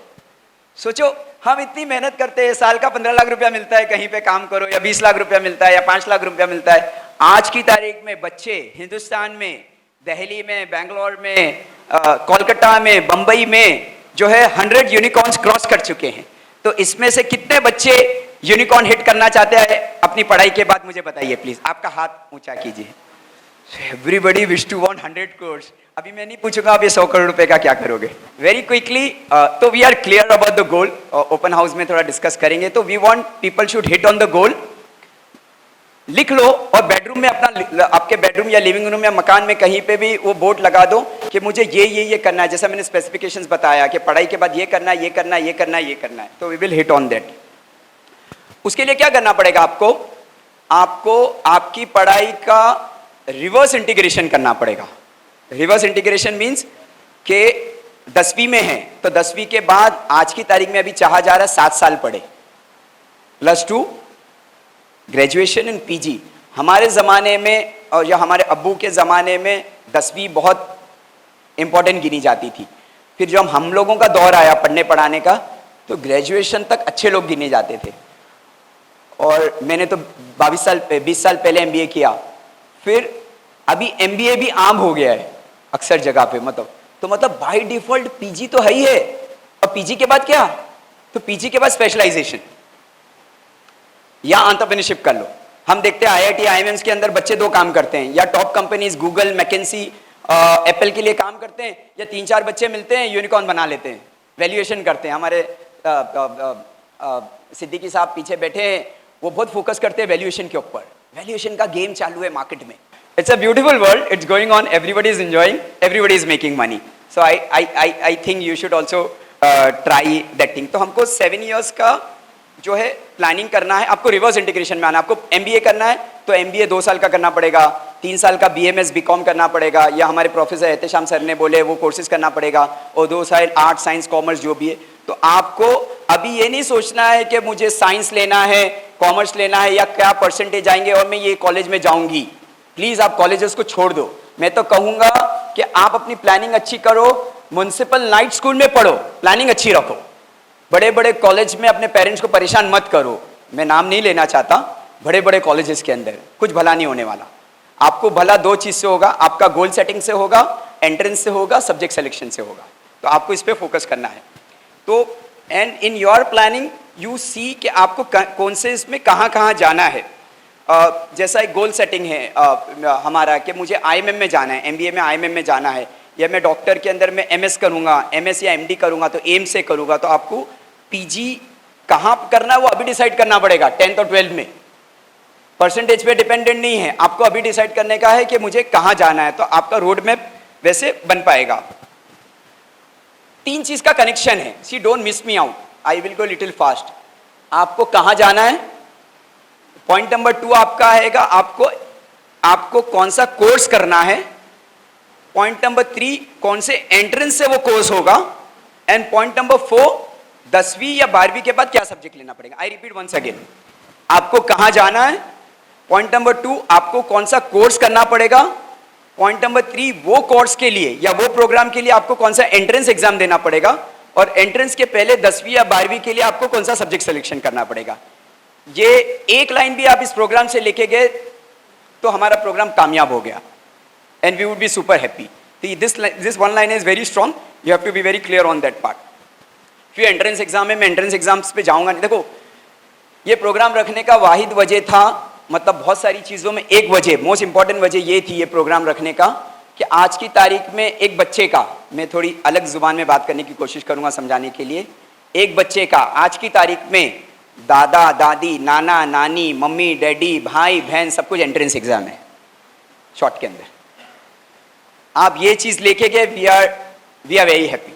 सोचो हम इतनी मेहनत करते हैं, साल का 15 लाख रुपया मिलता है, कहीं पे काम करो, या 20 लाख रुपया मिलता है, या 5 लाख रुपया मिलता है. आज की तारीख में बच्चे हिंदुस्तान में, दिल्ली में, बेंगलोर में, कोलकाता में, बंबई में जो है 100 यूनिकॉर्न्स क्रॉस कर चुके हैं. तो इसमें से कितने बच्चे यूनिकॉर्न हिट करना चाहते हैं अपनी पढ़ाई के बाद, मुझे बताइए प्लीज. आपका हाथ ऊंचा कीजिए. Everybody wish to want 100 crore. अभी मैं नहीं पूछूंगा आप ये 100 करोड़ रुपए का क्या करोगे. वेरी क्विकली, तो we are clear about the goal. Open house में थोड़ा डिस्कस करेंगे. तो we want people should hit on the goal. लिख लो और बेडरूम में अपना, आपके बेडरूम या लिविंग रूम या मकान में कहीं पे भी वो बोर्ड लगा दो कि मुझे ये करना है. जैसा मैंने स्पेसिफिकेशंस बताया कि पढ़ाई के बाद ये करना है, ये करना है, ये करना है, ये करना है. तो we will hit on that. उसके लिए क्या करना पड़ेगा आपको? आपको आपकी पढ़ाई का रिवर्स इंटीग्रेशन करना पड़ेगा. रिवर्स इंटीग्रेशन मीन्स कि 10वीं में है तो 10वीं के बाद आज की तारीख में अभी चाहा जा रहा है 7 साल पढ़े, +2 ग्रेजुएशन एंड पीजी. हमारे ज़माने में और या हमारे अब्बू के ज़माने में 10वीं बहुत इंपॉर्टेंट गिनी जाती थी. फिर जब हम लोगों का दौर आया पढ़ने पढ़ाने का तो ग्रेजुएशन तक अच्छे लोग गिने जाते थे. और मैंने तो 20 साल पहले एमबीए किया. फिर अभी एमबीए भी आम हो गया है अक्सर जगह पे. मतलब बाय डिफॉल्ट पीजी तो है ही है. और पीजी के बाद क्या? तो पीजी के बाद स्पेशलाइजेशन या एंटरप्रेन्योरशिप कर लो. हम देखते हैं आईआईटी आईएमएम्स के अंदर बच्चे 2 काम करते हैं, या top companies Google, McKinsey, Apple के लिए काम करते हैं, या 3-4 बच्चे मिलते हैं यूनिकॉर्न बना लेते हैं, वैल्यूएशन करते हैं. हमारे सिद्दीकी साहब पीछे बैठे हैं, वो बहुत फोकस करते हैं वैल्यूएशन के ऊपर. वैल्यूएशन का गेम चालू है मार्केट में. It's a beautiful world, it's going on, everybody is enjoying, everybody is making money. So I think you should also try that thing. तो हमको 7 ईयर्स का जो है प्लानिंग करना है. आपको रिवर्स इंटीग्रेशन में आना. आपको एमबीए करना है तो एमबीए 2 साल का करना पड़ेगा, 3 साल का बीएमएस बीकॉम करना पड़ेगा, या हमारे प्रोफेसर एहतेशाम सर ने बोले वो कोर्सेज करना पड़ेगा, और 2 साल आर्ट साइंस कॉमर्स जो भी है. तो आपको अभी ये नहीं सोचना है कि मुझे साइंस लेना है, कॉमर्स लेना है, या क्या परसेंटेज आएंगे और मैं ये कॉलेज में जाऊंगी. प्लीज आप कॉलेजेस को छोड़ दो. मैं तो कहूंगा कि आप अपनी प्लानिंग अच्छी करो, म्युनिसिपल नाइट स्कूल में पढ़ो, प्लानिंग अच्छी रखो. बड़े बड़े कॉलेज में अपने पेरेंट्स को परेशान मत करो. मैं नाम नहीं लेना चाहता. बड़े बड़े कॉलेजेस के अंदर कुछ भला नहीं होने वाला. आपको भला 2 चीज से होगा. आपका गोल सेटिंग से होगा, एंट्रेंस से होगा, सब्जेक्ट सिलेक्शन से होगा. तो आपको इस पे फोकस करना है. तो and in your planning you see कि आपको कौन से इसमें कहाँ जाना है. जैसा एक गोल सेटिंग है हमारा कि मुझे आईएमएम में जाना है, एमबीए में आईएमएम में जाना है, या मैं डॉक्टर के अंदर मैं एमएस करूँगा, एमएस या एमडी करूँगा तो एम से करूँगा. तो आपको पीजी कहाँ करना है वो अभी डिसाइड करना पड़ेगा. 10th और 12th में परसेंटेज पे डिपेंडेंट नहीं है. आपको अभी डिसाइड करने का है कि मुझे कहाँ जाना है. तो आपका रोड मैप वैसे बन पाएगा. 3 चीज का कनेक्शन है, see don't miss me out, I will go little fast. आपको कहां जाना है, पॉइंट नंबर 2 आपका आएगा, आपको कौन सा कोर्स करना है, पॉइंट नंबर 3 कौन से एंट्रेंस से वो कोर्स होगा, एंड पॉइंट नंबर 4 10वीं या 12वीं के बाद क्या सब्जेक्ट लेना पड़ेगा। आई रिपीट वंस अगेन, आपको कहां जाना है, पॉइंट नंबर 2 आपको कौन सा कोर्स करना पड़ेगा, पॉइंट नंबर 3 वो कोर्स के लिए या वो प्रोग्राम के लिए आपको कौन सा एंट्रेंस एग्जाम देना पड़ेगा, और एंट्रेंस के पहले 10वीं या 12वीं के लिए आपको कौन सा सब्जेक्ट सिलेक्शन करना पड़ेगा। ये एक लाइन भी आप इस प्रोग्राम से लेके गए तो हमारा प्रोग्राम कामयाब हो गया, and we would be super happy. This one line is very strong, you have to be very clear on that part. फिर एंट्रेंस एग्जाम है, मैं एंट्रेंस एग्जाम्स पे जाऊंगा नहीं। देखो, ये प्रोग्राम रखने का वाहिद वजह था, मतलब बहुत सारी चीज़ों में एक वजह, मोस्ट इंपॉर्टेंट वजह ये थी ये प्रोग्राम रखने का, कि आज की तारीख में एक बच्चे का, मैं थोड़ी अलग जुबान में बात करने की कोशिश करूंगा समझाने के लिए, एक बच्चे का आज की तारीख में दादा दादी, नाना नानी, मम्मी डैडी, भाई बहन, सब कुछ एंट्रेंस एग्जाम है शॉर्ट के अंदर। आप ये चीज़ लेके गए, वी आर वेरी हैप्पी।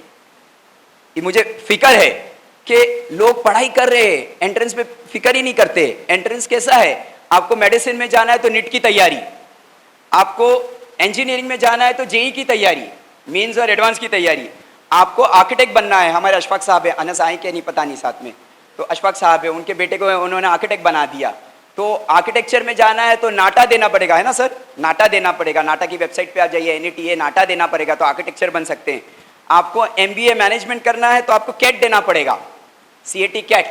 मुझे फिक्र है कि लोग पढ़ाई कर रहे हैं, एंट्रेंस पे फिक्र ही नहीं करते। एंट्रेंस कैसा है, आपको मेडिसिन में जाना है तो नीट की तैयारी, आपको इंजीनियरिंग में जाना है तो जेई की तैयारी, मेंस और एडवांस की तैयारी, आपको आर्किटेक्ट बनना है। हमारे अशफाक साहब है, अनस आए के नहीं पता नहीं साथ में, तो अशफाक साहब है, उनके बेटे को उन्होंने आर्किटेक्ट बना दिया, तो आर्किटेक्चर में जाना है तो नाटा देना पड़ेगा, है ना सर, नाटा देना पड़ेगा। नाटा की वेबसाइट पे आप जाइए, NATA नाटा देना पड़ेगा तो आर्किटेक्चर बन सकते हैं। आपको MBA मैनेजमेंट करना है तो आपको कैट देना पड़ेगा, CAT cat,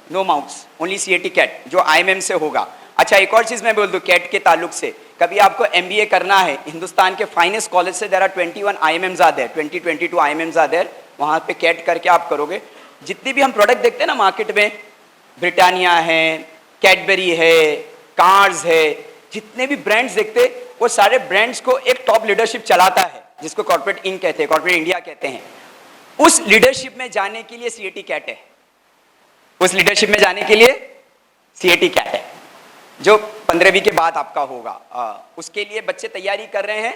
no marks, only CAT cat, जो IMM से होगा। अच्छा, एक और चीज़ मैं बोल दूँ कैट के ताल्लुक से, कभी आपको MBA करना है, हिंदुस्तान के फाइनेस्ट कॉलेज से there are 21 IMMs are there, 22 IMMs are there, वहाँ पे कैट करके आप करोगे। जितनी भी हम प्रोडक्ट देखते हैं ना मार्केट में, ब्रिटानिया है, कैडबरी है, कार्स है, जितने भी ब्रांड्स देखते, वो सारे ब्रांड्स को एक टॉप लीडरशिप चलाता है, जिसको कॉर्पोरेट इंक कहते हैं, कॉर्पोरेट इंडिया कहते हैं। उस लीडरशिप में जाने के लिए CAT कैट है, उस लीडरशिप में जाने के लिए CAT कैट है, जो 15वीं के बाद आपका होगा। उसके लिए बच्चे तैयारी कर रहे हैं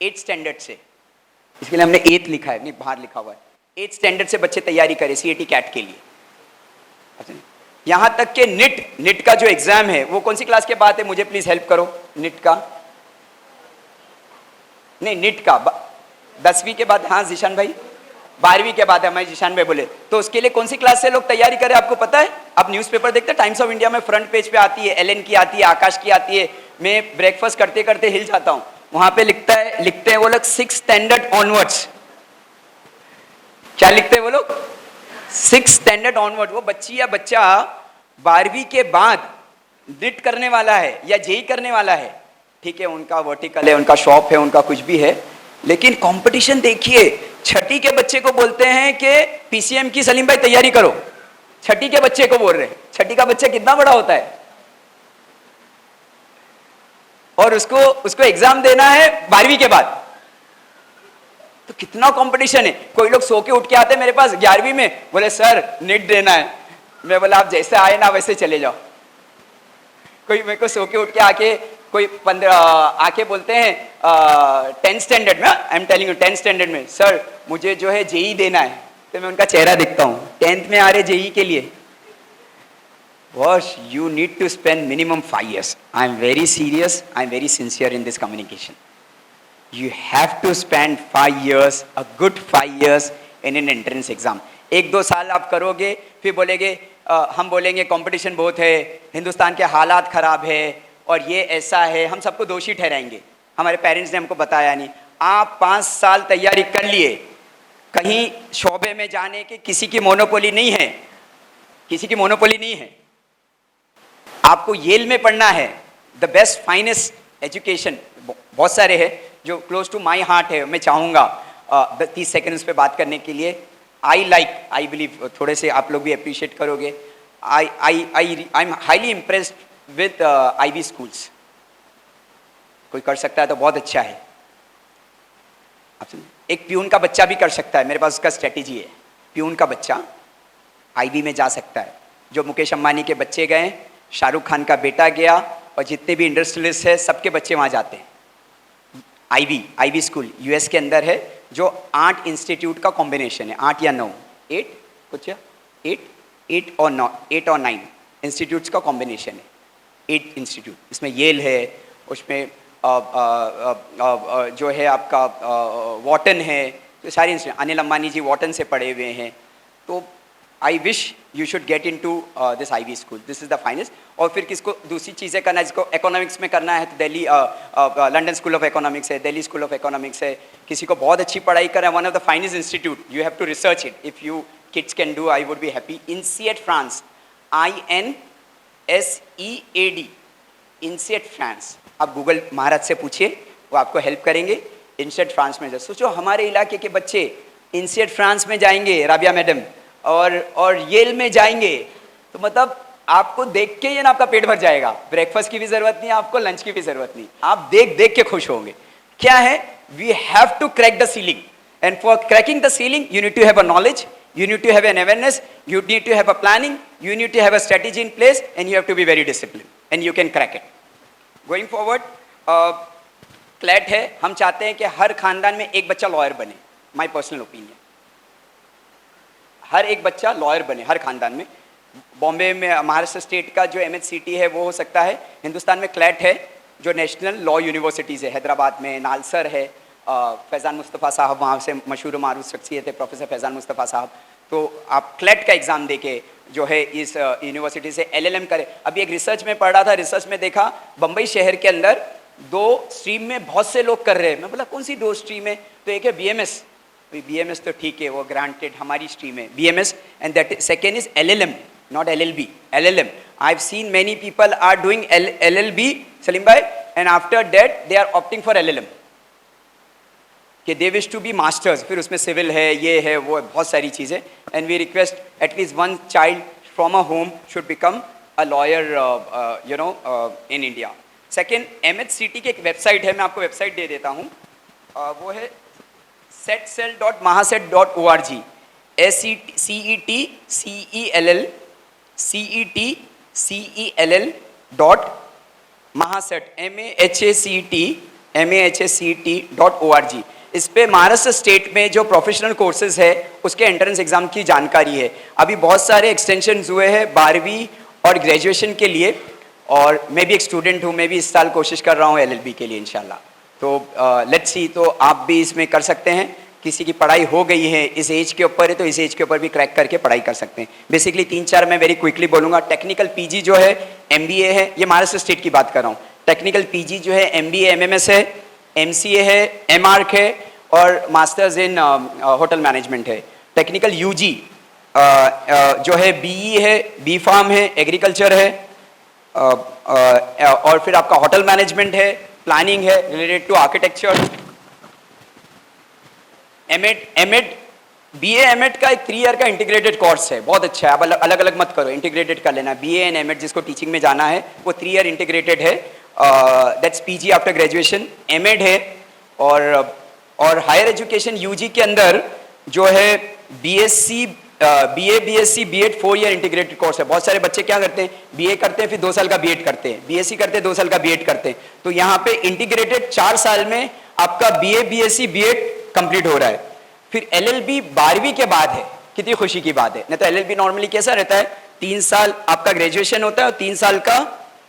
8th स्टैंडर्ड से, इसके लिए हमने 8th लिखा है, नहीं बाहर लिखा हुआ है, 8th स्टैंडर्ड से बच्चे तैयारी करें CAT कैट के लिए। अच्छा, यहाँ तक कि निट का जो एग्जाम है वो कौन सी क्लास के बाद है, मुझे प्लीज हेल्प करो। निट का नहीं, निट का 10वीं के बाद, हाँ जिशान भाई, 12वीं के बाद है, हमारे जिशान भाई बोले, तो उसके लिए कौन सी क्लास से लोग तैयारी करें आपको पता है? आप न्यूज़पेपर देखते हैं, टाइम्स ऑफ इंडिया में फ्रंट पेज पे आती है, LN की आती है, आकाश की आती है, मैं ब्रेकफास्ट करते करते हिल जाता हूँ, वहां पे लिखते हैं वो लोग 6th स्टैंडर्ड ऑनवर्ड्स। क्या लिखते हैं वो लोग? 6th standard onward. वो बच्ची या बच्चा 12वीं के बाद निट करने वाला है या जेई करने वाला है, ठीक है, उनका वर्टिकल है, उनका शॉप है, उनका कुछ भी है, लेकिन कंपटीशन देखिए। 6ठी के बच्चे को बोलते हैं कि PCM की सलीम भाई तैयारी करो, 6ठी के बच्चे को बोल रहे हैं। 6ठी का बच्चा कितना बड़ा होता है, और उसको एग्जाम देना है 12वीं के बाद, तो कितना कंपटीशन है। कोई लोग सो के उठ के आते हैं मेरे पास 11वीं में, बोले सर नीट देना है, मैं बोला आप जैसे आए ना वैसे चले जाओ। कोई मेरे को सो के उठ के आके कोई 15 आके बोलते हैं 10th स्टैंडर्ड में, I am telling you 10th standard में, सर मुझे जो है जेई देना है, तो मैं उनका चेहरा देखता हूँ, 10th में आ रहे जेई के लिए। वॉश, you need to spend minimum 5 years. I am very serious, I am very sincere in this communication. You have to spend 5 years, a good 5 years in an entrance exam. 1-2 साल आप करोगे, फिर बोलेंगे हम बोलेंगे कंपटीशन बहुत है, हिंदुस्तान के हालात ख़राब है और ये ऐसा है, हम सबको दोषी ठहराएंगे। हमारे पेरेंट्स ने हमको बताया नहीं। आप 5 साल तैयारी कर लिए, कहीं शोबे में जाने की किसी की मोनोपोली नहीं है, किसी की मोनोपोली नहीं है। आपको येल में पढ़ना है, द बेस्ट फाइनेस्ट एजुकेशन, बहुत सारे हैं जो क्लोज टू माई हार्ट है। मैं चाहूँगा 30 सेकेंड्स पे बात करने के लिए। आई बिलीव थोड़े से आप लोग भी अप्रिशिएट करोगे। I am highly impressed with IB schools. कोई कर सकता है तो बहुत अच्छा है। एक प्यून का बच्चा भी कर सकता है, मेरे पास उसका स्ट्रेटेजी है। प्यून का बच्चा IB में जा सकता है, जो मुकेश अंबानी के बच्चे गए, शाहरुख खान का बेटा गया, और जितने भी इंडस्ट्रियलिस्ट है सबके बच्चे वहाँ जाते हैं। IB स्कूल US के अंदर है, जो 8 इंस्टीट्यूट का कॉम्बिनेशन है, 8 या 9, 8 कुछ 8 और 9 इंस्टीट्यूट्स का कॉम्बिनेशन है, 8 इंस्टीट्यूट। इसमें येल है, उसमें जो है आपका वॉटन है, तो सारे इंस्टीट्यूट, अनिल अंबानी जी वॉटन से पढ़े हुए हैं। तो I wish you should get in to this IB school, this is the finest. और फिर किसको दूसरी चीज़ें करना है, जिसको इकोनॉमिक्स में करना है तो Delhi London school of economics है, दिल्ली स्कूल ऑफ इकोनॉमिक्स है। किसी को बहुत अच्छी पढ़ाई करना है, one of the finest institute, you have to research it, if you kids can do, I would be happy. INSEAD France, INSEAD, INSEAD France. आप गूगल महाराज से पूछिए, वो आपको हेल्प करेंगे। INSEAD फ्रांस में सोचो, हमारे इलाके के बच्चे INSEAD फ्रांस में जाएंगे, राबिया मैडम, और येल में जाएंगे, तो मतलब आपको देख के ये ना आपका पेट भर जाएगा। ब्रेकफास्ट की भी जरूरत नहीं, आपको लंच की भी जरूरत नहीं, आप देख देख के खुश होंगे। क्या है, we have to crack the ceiling, and for cracking the ceiling you need to have a knowledge, you need to have an awareness, you need to have a planning, you need to have a strategy in place, and you have to be very disciplined, and you can crack it. Going forward, CLAT है, हम चाहते हैं कि हर खानदान में एक बच्चा lawyer बने, my personal opinion, हर एक बच्चा लॉयर बने हर खानदान में। बॉम्बे में महाराष्ट्र स्टेट का जो MHCT है वो हो सकता है, हिंदुस्तान में CLAT है जो नेशनल लॉ यूनिवर्सिटीज़ है, हैदराबाद में नालसर है, फैज़ान मुस्तफ़ा साहब वहाँ से मशहूर मारूफ शख्सियत है, प्रोफेसर फैज़ान मुस्तफ़ा साहब। तो आप CLAT का एग्ज़ाम दे के जो है इस यूनिवर्सिटी से LLM करें। अभी एक रिसर्च में पढ़ रहा था, रिसर्च में देखा बम्बई शहर के अंदर 2 स्ट्रीम में बहुत से लोग कर रहे हैं। मैं बोला कौन सी 2 स्ट्रीम है, तो एक है BMS, BMS तो ठीक है, वो ग्रांटेड हमारी स्ट्रीम है BMS, and that second is LLM, not LLB, LLM. I've seen many people are doing LLB, Salim bhai, and after that they are opting for LLM. कि they wish to be masters, फिर उसमें civil है, ये है, वो है, बहुत सारी चीज़ें। And we request at least one child from a home should become a lawyer, in India. Second, MHCT की एक वेबसाइट है, मैं आपको वेबसाइट दे देता हूँ, वो है setcell.mahaset.org, setcell.mahaset.org। इस पे महाराष्ट्र स्टेट में जो प्रोफेशनल कोर्सेज है उसके एंट्रेंस एग्जाम की जानकारी है। अभी बहुत सारे एक्सटेंशन हुए हैं 12वीं और ग्रेजुएशन के लिए, और मैं भी एक स्टूडेंट हूँ, मैं भी इस साल कोशिश कर रहा हूँ LLB के लिए इंशाल्लाह। तो लेट्स सी, तो आप भी इसमें कर सकते हैं। किसी की पढ़ाई हो गई है, इस एज के ऊपर है, तो इस एज के ऊपर भी क्रैक करके पढ़ाई कर सकते हैं। बेसिकली 3-4 मैं वेरी क्विकली बोलूँगा। टेक्निकल PG जो है, MBA है, ये महाराष्ट्र स्टेट की बात कर रहा हूँ। टेक्निकल PG जो है MBA MMS है, MCA है, MArch है, और मास्टर्स इन होटल मैनेजमेंट है। टेक्निकल UG जो है BE है, B.Pharm है, एग्रीकल्चर है, और फिर आपका होटल मैनेजमेंट है, प्लानिंग है related to architecture. M Ed BA M Ed का एक 3 ईयर का इंटीग्रेटेड कोर्स है, बहुत अच्छा है। आप अलग अलग मत करो, इंटीग्रेटेड कर लेना। BA एंड एमएड जिसको टीचिंग में जाना है वो 3 ईयर इंटीग्रेटेड है, that's PG after graduation. M Ed है, और हायर एजुकेशन UG के अंदर जो है BSc, BA BSc B.Ed 4 year integrated course है। बहुत सारे बच्चे क्या करते हैं, BA करते हैं फिर 2 साल का B.Ed करते हैं, BSc करते हैं 2 साल का B.Ed करते हैं। तो यहाँ पे इंटीग्रेटेड 4 साल में आपका BA BSc B.Ed कंप्लीट हो रहा है। फिर LLB 12वीं के बाद है, कितनी खुशी की बात है। नहीं तो LLB नॉर्मली कैसा रहता है, 3 साल आपका ग्रेजुएशन होता है और 3 साल का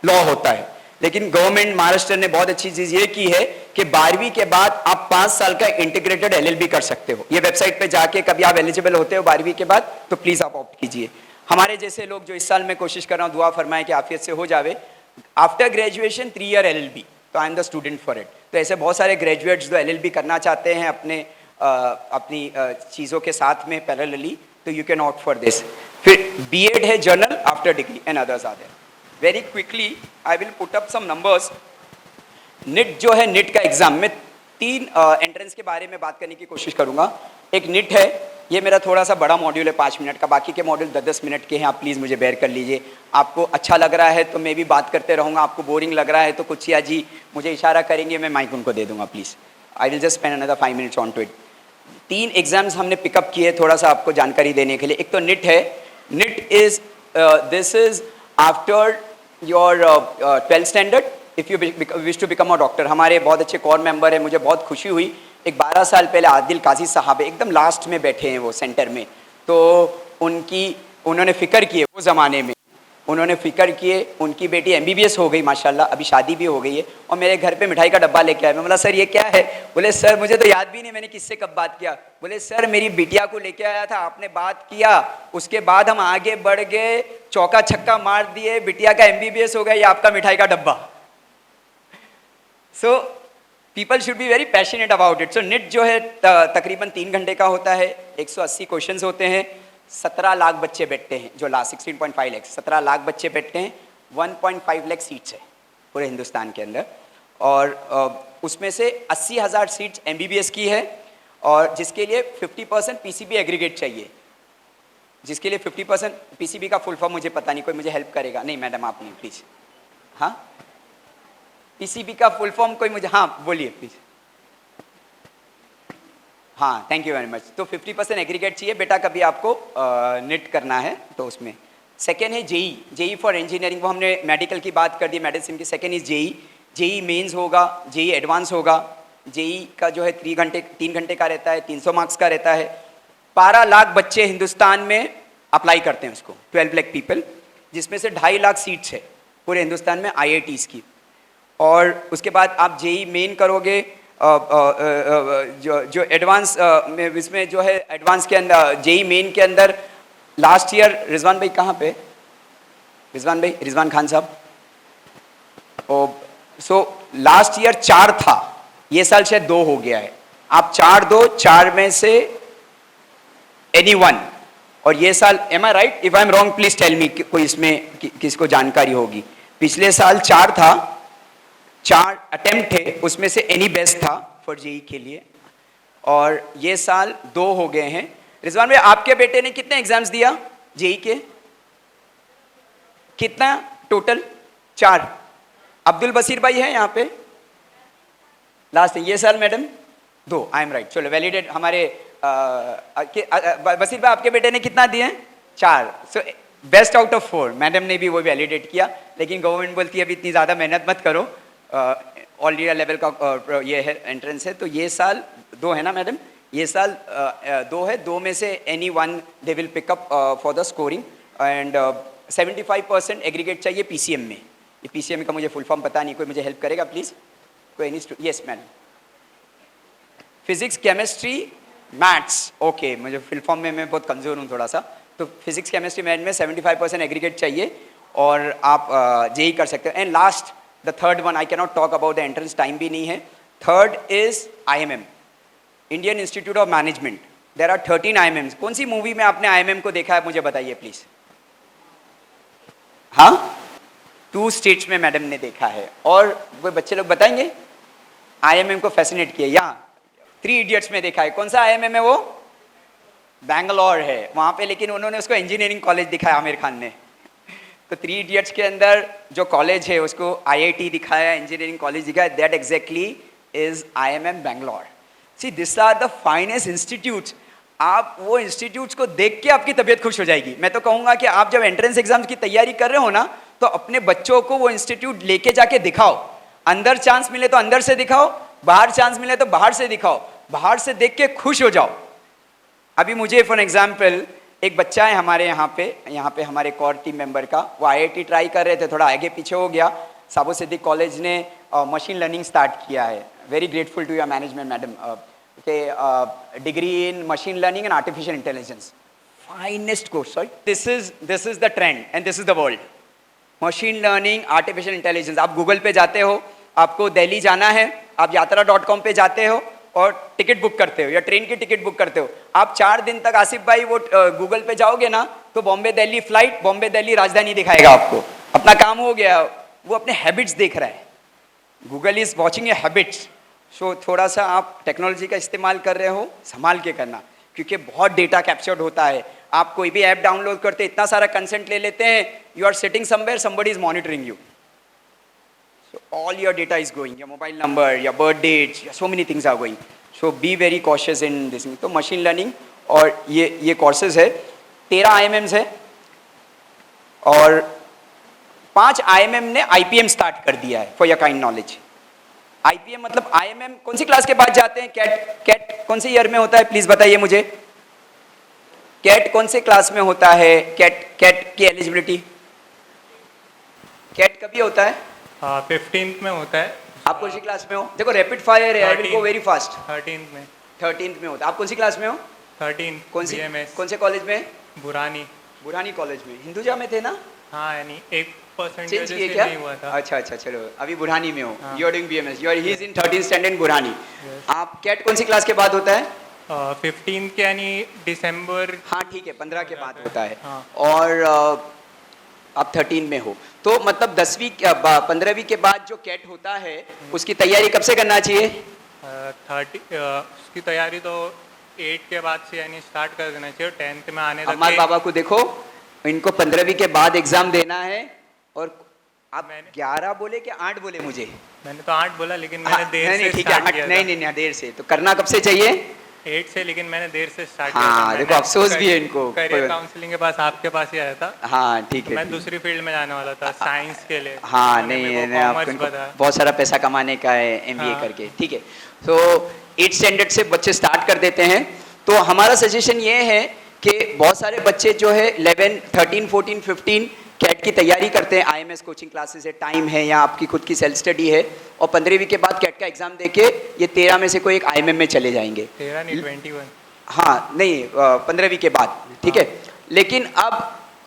लॉ होता है। लेकिन गवर्नमेंट महाराष्ट्र ने बहुत अच्छी चीज ये की है कि 12वीं के बाद आप 5 साल का इंटीग्रेटेड LLB कर सकते हो। ये वेबसाइट पे जाके कभी आप एलिजिबल होते हो 12वीं के बाद, तो प्लीज आप ऑप्ट कीजिए। हमारे जैसे लोग जो इस साल में कोशिश कर रहा हूँ, दुआ फरमाए कि आफियत से हो जावे। आफ्टर ग्रेजुएशन 3 ईयर LLB, तो I am the student for it. तो ऐसे बहुत सारे ग्रेजुएट्स जो LLB करना चाहते हैं अपनी चीज़ों के साथ में पैरेलली, तो you can opt for this. फिर B.Ed है general after degree, and others are there. Very quickly I will put up some numbers. NEET जो है, निट का एग्जाम में 3 एंट्रेंस के बारे में बात करने की कोशिश करूंगा। एक निट है, ये मेरा थोड़ा सा बड़ा मॉड्यूल है 5 मिनट का, बाकी के मॉड्यूल 10-10 मिनट के हैं। आप प्लीज़ मुझे बेयर कर लीजिए। आपको अच्छा लग रहा है तो मैं भी बात करते रहूँगा, आपको बोरिंग लग रहा है तो कुछ या जी मुझे इशारा करेंगे, मैं माइक उनको दे दूंगा please. I will just spend another 5 minutes on to it. 3 exams हमने पिकअप किए थोड़ा सा आपको जानकारी देने के लिए। एक तो निट है। NEET is this is after your 12th standard if you wish to become a doctor. हमारे बहुत अच्छे कोर मेंबर है, मुझे बहुत खुशी हुई एक 12 साल पहले आदिल काजी साहब एकदम लास्ट में बैठे हैं वो सेंटर में, तो उन्होंने फ़िक्र किए वो ज़माने में, उन्होंने फ़िक्र किए, उनकी बेटी MBBS हो गई माशाल्लाह, अभी शादी भी हो गई है, और मेरे घर पे मिठाई का डब्बा लेके आए। मैं बोला सर ये क्या है? बोले सर मुझे तो याद भी नहीं मैंने किससे कब बात किया। बोले सर मेरी बिटिया को लेके आया था, आपने बात किया, उसके बाद हम आगे बढ़ गए, चौका छक्का मार दिए, बिटिया का MBBS हो गया, ये आपका मिठाई का डब्बा। So people should be very passionate about it. So NEET जो है तकरीबन 3 घंटे का होता है, 180 क्वेश्चंस होते हैं, 17 लाख बच्चे बैठते हैं, जो लास्ट 16.5 लाख 17 लाख बच्चे बैठते हैं, 1.5 लाख सीट्स है पूरे हिंदुस्तान के अंदर, और उसमें से 80,000 सीट्स MBBS की है, और जिसके लिए 50% PCB एग्रीगेट चाहिए, जिसके लिए 50% PCB का फुल फॉर्म मुझे पता नहीं, कोई मुझे हेल्प करेगा? नहीं मैडम आप नहीं प्लीज़। हाँ PCB का फुल फॉर्म कोई मुझे, हाँ बोलिए प्लीज़। हाँ थैंक यू वेरी मच। तो 50% एग्रीगेट चाहिए बेटा, कभी आपको नेट करना है तो उसमें। सेकेंड है जेई फॉर इंजीनियरिंग, वो हमने मेडिकल की बात कर दी, मेडिसिन की। सेकेंड इज जेई मेंस होगा, जेई एडवांस होगा। जेई का जो है 3 घंटे का रहता है, 300 मार्क्स का रहता है। 12 लाख बच्चे हिंदुस्तान में अप्लाई करते हैं उसको, 12 लाख पीपल, जिसमें से 2.5 लाख सीट्स है पूरे हिंदुस्तान में IITs की। और उसके बाद आप जेई मेन करोगे, जो एडवांस में, इसमें जो है एडवांस के अंदर, जेई मेन के अंदर लास्ट ईयर, रिजवान भाई कहाँ पे? रिजवान खान साहब। सो लास्ट ईयर 4 था, ये साल शायद 2 हो गया है। आप 4 दो, 4 में से एनी वन, और ये साल, am I right? If I am wrong please tell me, कोई इसमें किसको जानकारी होगी। पिछले साल 4 था, 4 अटेम्प्ट थे, उसमें से एनी बेस्ट था फॉर जेई के लिए, और ये साल 2 हो गए हैं। रिजवान भाई आपके बेटे ने कितने एग्जाम्स दिया जेई के? कितना टोटल? 4। अब्दुल बसीर भाई है यहाँ पे लास्ट, ये साल मैडम 2। आई एम राइट, चलो वैलिडेट। हमारे बसीर भाई आपके बेटे ने कितना दिए? 4। So best out of 4। Madam ने भी वो वैलिडेट किया, लेकिन गवर्नमेंट बोलती है अभी इतनी ज़्यादा मेहनत मत करो, ऑल इंडिया लेवल का ये है एंट्रेंस है। तो ये साल 2 है ना मैडम? ये साल 2 है, 2 में से any one they will pick up for the scoring, and 75% aggregate चाहिए PCM में। ये PCM का मुझे फुल फॉर्म पता नहीं, कोई मुझे हेल्प करेगा प्लीज़? कोई नहीं? Yes madam. Physics, chemistry, maths, okay, मुझे फुल फॉर्म में मैं बहुत कमज़ोर हूँ थोड़ा सा। तो फिजिक्स, केमिस्ट्री, मैथ में 75% एग्रीगेट चाहिए, और आप जेई कर सकते हो। And last the third one, I cannot talk about the entrance, time भी नहीं है। Third is IMM, Indian Institute of Management. There are 13 IMMs। कौन सी मूवी में आपने IMM को देखा है मुझे बताइए प्लीज? हाँ 2 स्टेट्स में मैडम ने देखा है, और कोई बच्चे लोग बताएंगे IMM को फैसिनेट किया? या 3 इडियट्स में देखा है। कौन सा IMM है वो? बैंगलोर है वहाँ पे, लेकिन उन्होंने उसको इंजीनियरिंग कॉलेज दिखाया आमिर खान ने। तो 3 इडियट्स के अंदर जो कॉलेज है उसको IIT दिखाया, इंजीनियरिंग कॉलेज दिखाया, that exactly is IMM Bangalore. See this are the finest institutes. आप वो इंस्टीट्यूट्स को देख के आपकी तबीयत खुश हो जाएगी। मैं तो कहूँगा कि आप जब एंट्रेंस एग्जाम्स की तैयारी कर रहे हो ना, तो अपने बच्चों को वो इंस्टीट्यूट लेके जाके दिखाओ। अंदर चांस मिले तो अंदर से दिखाओ, बाहर चांस मिले तो बाहर से दिखाओ, बाहर से देख के खुश हो जाओ। अभी मुझे फॉर एग्जाम्पल एक बच्चा है हमारे यहाँ पे हमारे कोर टीम मेंबर का, वो IIT ट्राई कर रहे थे, थोड़ा आगे पीछे हो गया। साबो सिद्दीक कॉलेज ने मशीन लर्निंग स्टार्ट किया है। Very grateful to your management madam, के degree in machine learning and artificial intelligence, finest course. This is the trend and this is the world. Machine learning, artificial intelligence. आप Google पे जाते हो, आपको दिल्ली जाना है, आप यात्रा.com पे जाते हो और टिकट बुक करते हो, या ट्रेन की टिकट बुक करते हो। आप 4 दिन तक आसिफ भाई वो गूगल पे जाओगे ना, तो बॉम्बे दिल्ली फ्लाइट, बॉम्बे दिल्ली राजधानी दिखाएगा आपको। अपना काम हो गया, वो अपने हैबिट्स देख रहा है। Google is watching your habits. So थोड़ा सा आप टेक्नोलॉजी का इस्तेमाल कर रहे हो, संभाल के करना, क्योंकि बहुत डेटा कैप्चर्ड होता है। आप कोई भी ऐप डाउनलोड करते इतना सारा कंसेंट ले लेते हैं, you are sitting somewhere, somebody is monitoring you. So all your data is going, your mobile number, your birth dates, so many things are going. So be very cautious in this. तो machine learning और ये courses है, 13 IMMs है, और 5 IMM ने IPM start कर दिया है, for your kind knowledge. IPM मतलब आईएमएम कौन सी क्लास के बाद जाते हैं? कैट कौन से ईयर में होता है, प्लीज बताइए मुझे। कैट कौन से क्लास में होता है? कैट की एलिजिबिलिटी कैट कभी होता है? 15th में होता है। आप कौन सी क्लास में हो? देखो रैपिड फायर है, आई will go very fast. 13th में। 13th में होता है। आप कौन सी क्लास में हो? 13 कौन सी BMS कौन से कॉलेज में? बुरानी। बुरानी कॉलेज में। हिंदुजा में थे ना? हाँ, यानी 1% चेंज किए क्या? नहीं हुआ था। अच्छा अच्छा, चलो अभी बुरानी में हो। हाँ। You are doing BMS, you are he is in 13th standard in Burhani. आप कैट कौन सी क्लास के बाद होता है? 15 के यानी दिसंबर। हाँ ठीक है, 15 के बाद होता है। हाँ। और आप 13 में हो, तो मतलब 10वीं 15वीं के बाद जो कैट होता है उसकी तैयारी कब से करना चाहिए? 30 उसकी तैयारी तो 8 के बाद से यानी स्टार्ट कर देना चाहिए। 10th में आने तक अम्मार बाबा को देखो, इनको 15वीं के बाद एग्जाम देना है। और आप 11 बोले कि 8 बोले मुझे? मैंने तो 8 बोला, लेकिन मैंने देर नहीं से नहीं ठीक है, स्टार्ट 8 किया नहीं था। नहीं नहीं, देर से तो करना कब से चाहिए? 8 से, लेकिन मैंने देर से स्टार्ट किया था। हाँ मैंने देखो अफसोस भी है इनको। करियर काउंसलिंग के पास आपके पास ही आया था। हाँ ठीक है। मैं दूसरी फील्ड में जाने वाला था, साइंस के लिए। हाँ उन्होंने नहीं मेरे को नहीं, आपको कॉमर्स इनको बताया। बहुत सारा पैसा कमाने का है एमबीए हाँ। करके, ठीक है। तो 8th स्टैंडर्ड से बच्चे स्टार्ट कर देते हैं। तो हमारा सजेशन ये है कि बहुत सारे बच्चे जो है 11, 13, 14, 15 कैट की तैयारी करते हैं। आईएमएस कोचिंग क्लासेस है, टाइम है, या आपकी खुद की सेल्फ स्टडी है, और 15वीं के बाद कैट का एग्जाम देके ये 13 में से कोई एक आईएमएम में चले जाएंगे। 13 नहीं 21। हाँ नहीं 15वीं के बाद, ठीक है। लेकिन अब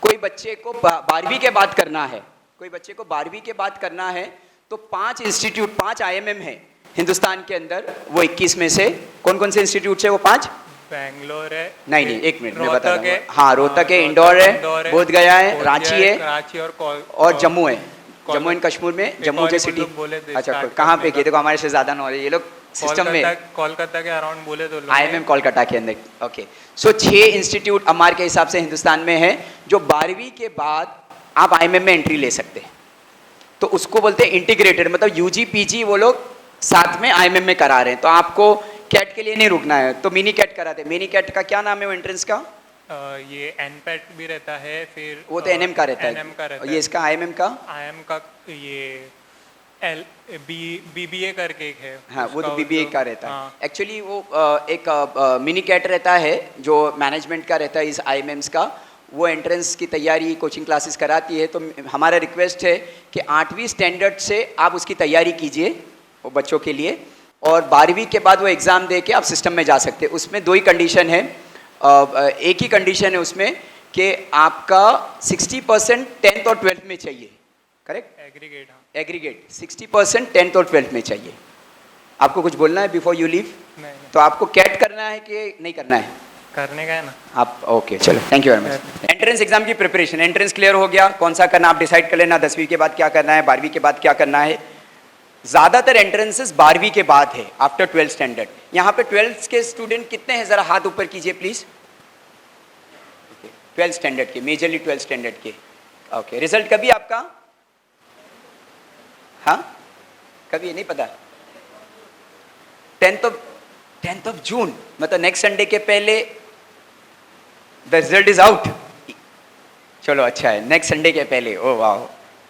कोई बच्चे को 12वीं के बाद करना है, कोई बच्चे को 12वीं के बाद करना है, तो 5 इंस्टीट्यूट 5 आईएमएम है हिंदुस्तान के अंदर। वो 21 में से कौन कौन से इंस्टीट्यूट है? वो 5 बैंगलोर है। नहीं नहीं, एक मिनट मैं बता रोहतक दूंगा। है। हाँ रोहतक है, इंदौर है, बोध गया है, रांची है, कराची और जम्मू है। जम्मू एंड कश्मीर में, जम्मू के सिटी। अच्छा कहाँ पे किए? देखो हमारे से ज्यादा नॉलेज ये लोग सिस्टम में। कोलकाता के अराउंड बोले तो आईएमएम कोलकाता के अंदर, ओके। सो 6 इंस्टीट्यूट अमार के हिसाब से हिंदुस्तान में है जो 12वीं के बाद आप आईएमएम में एंट्री ले सकते हैं। तो उसको बोलते हैं इंटीग्रेटेड, मतलब यूजी पीजी वो लोग साथ में आईएमएम में करा रहे हैं। तो आपको कैट के लिए नहीं रुकना है, तो मिनी कैट कराते हैं। मिनी कैट का क्या नाम है वो एंट्रेंस का? ये एनपेट भी रहता है, फिर वो तो एनएम का रहता है। एनएम का रहता और है। ये इसका आईएमएम का? आईएम का ये बीबीए करके एक है। हाँ वो उसका तो बीबीए का रहता हाँ। है। एक्चुअली वो एक मिनी कैट रहता है जो मैनेजमेंट का रहता है इस आईएमएम्स का। वो एंट्रेंस की तैयारी कोचिंग क्लासेस कराती है। तो हमारा रिक्वेस्ट है कि 8वीं स्टैंडर्ड से आप उसकी तैयारी कीजिए वो बच्चों के लिए, और 12वीं के बाद वो एग्ज़ाम दे के आप सिस्टम में जा सकते हैं। उसमें 2 ही कंडीशन है। एक ही कंडीशन है उसमें कि आपका 60% 10th और 12th में चाहिए, करेक्ट? एग्रीगेट। हाँ। एग्रीगेट 60% 10th और 12th में चाहिए। आपको कुछ बोलना है बिफोर यू लीव? नहीं, तो आपको कैट करना है कि नहीं करना है? करने का है ना। आप ओके चलो, thank you very much. Entrance exam की प्रिपरेशन, एंट्रेंस क्लियर हो गया, कौन सा करना आप डिसाइड कर लेना। 10वीं के बाद क्या करना है, 12वीं के बाद क्या करना है। ज़्यादातर एंट्रेंसेस 12वीं के बाद है, आफ्टर 12th स्टैंडर्ड। यहाँ पे 12th के स्टूडेंट कितने हैं, ज़रा हाथ ऊपर कीजिए प्लीज़। 12th स्टैंडर्ड के, मेजरली 12th स्टैंडर्ड के। ओके, रिजल्ट कभी आपका? हाँ कभी नहीं पता? 10th ऑफ जून, मतलब नेक्स्ट संडे के पहले द रिजल्ट इज आउट। चलो अच्छा है, नेक्स्ट संडे के पहले। ओ वाह,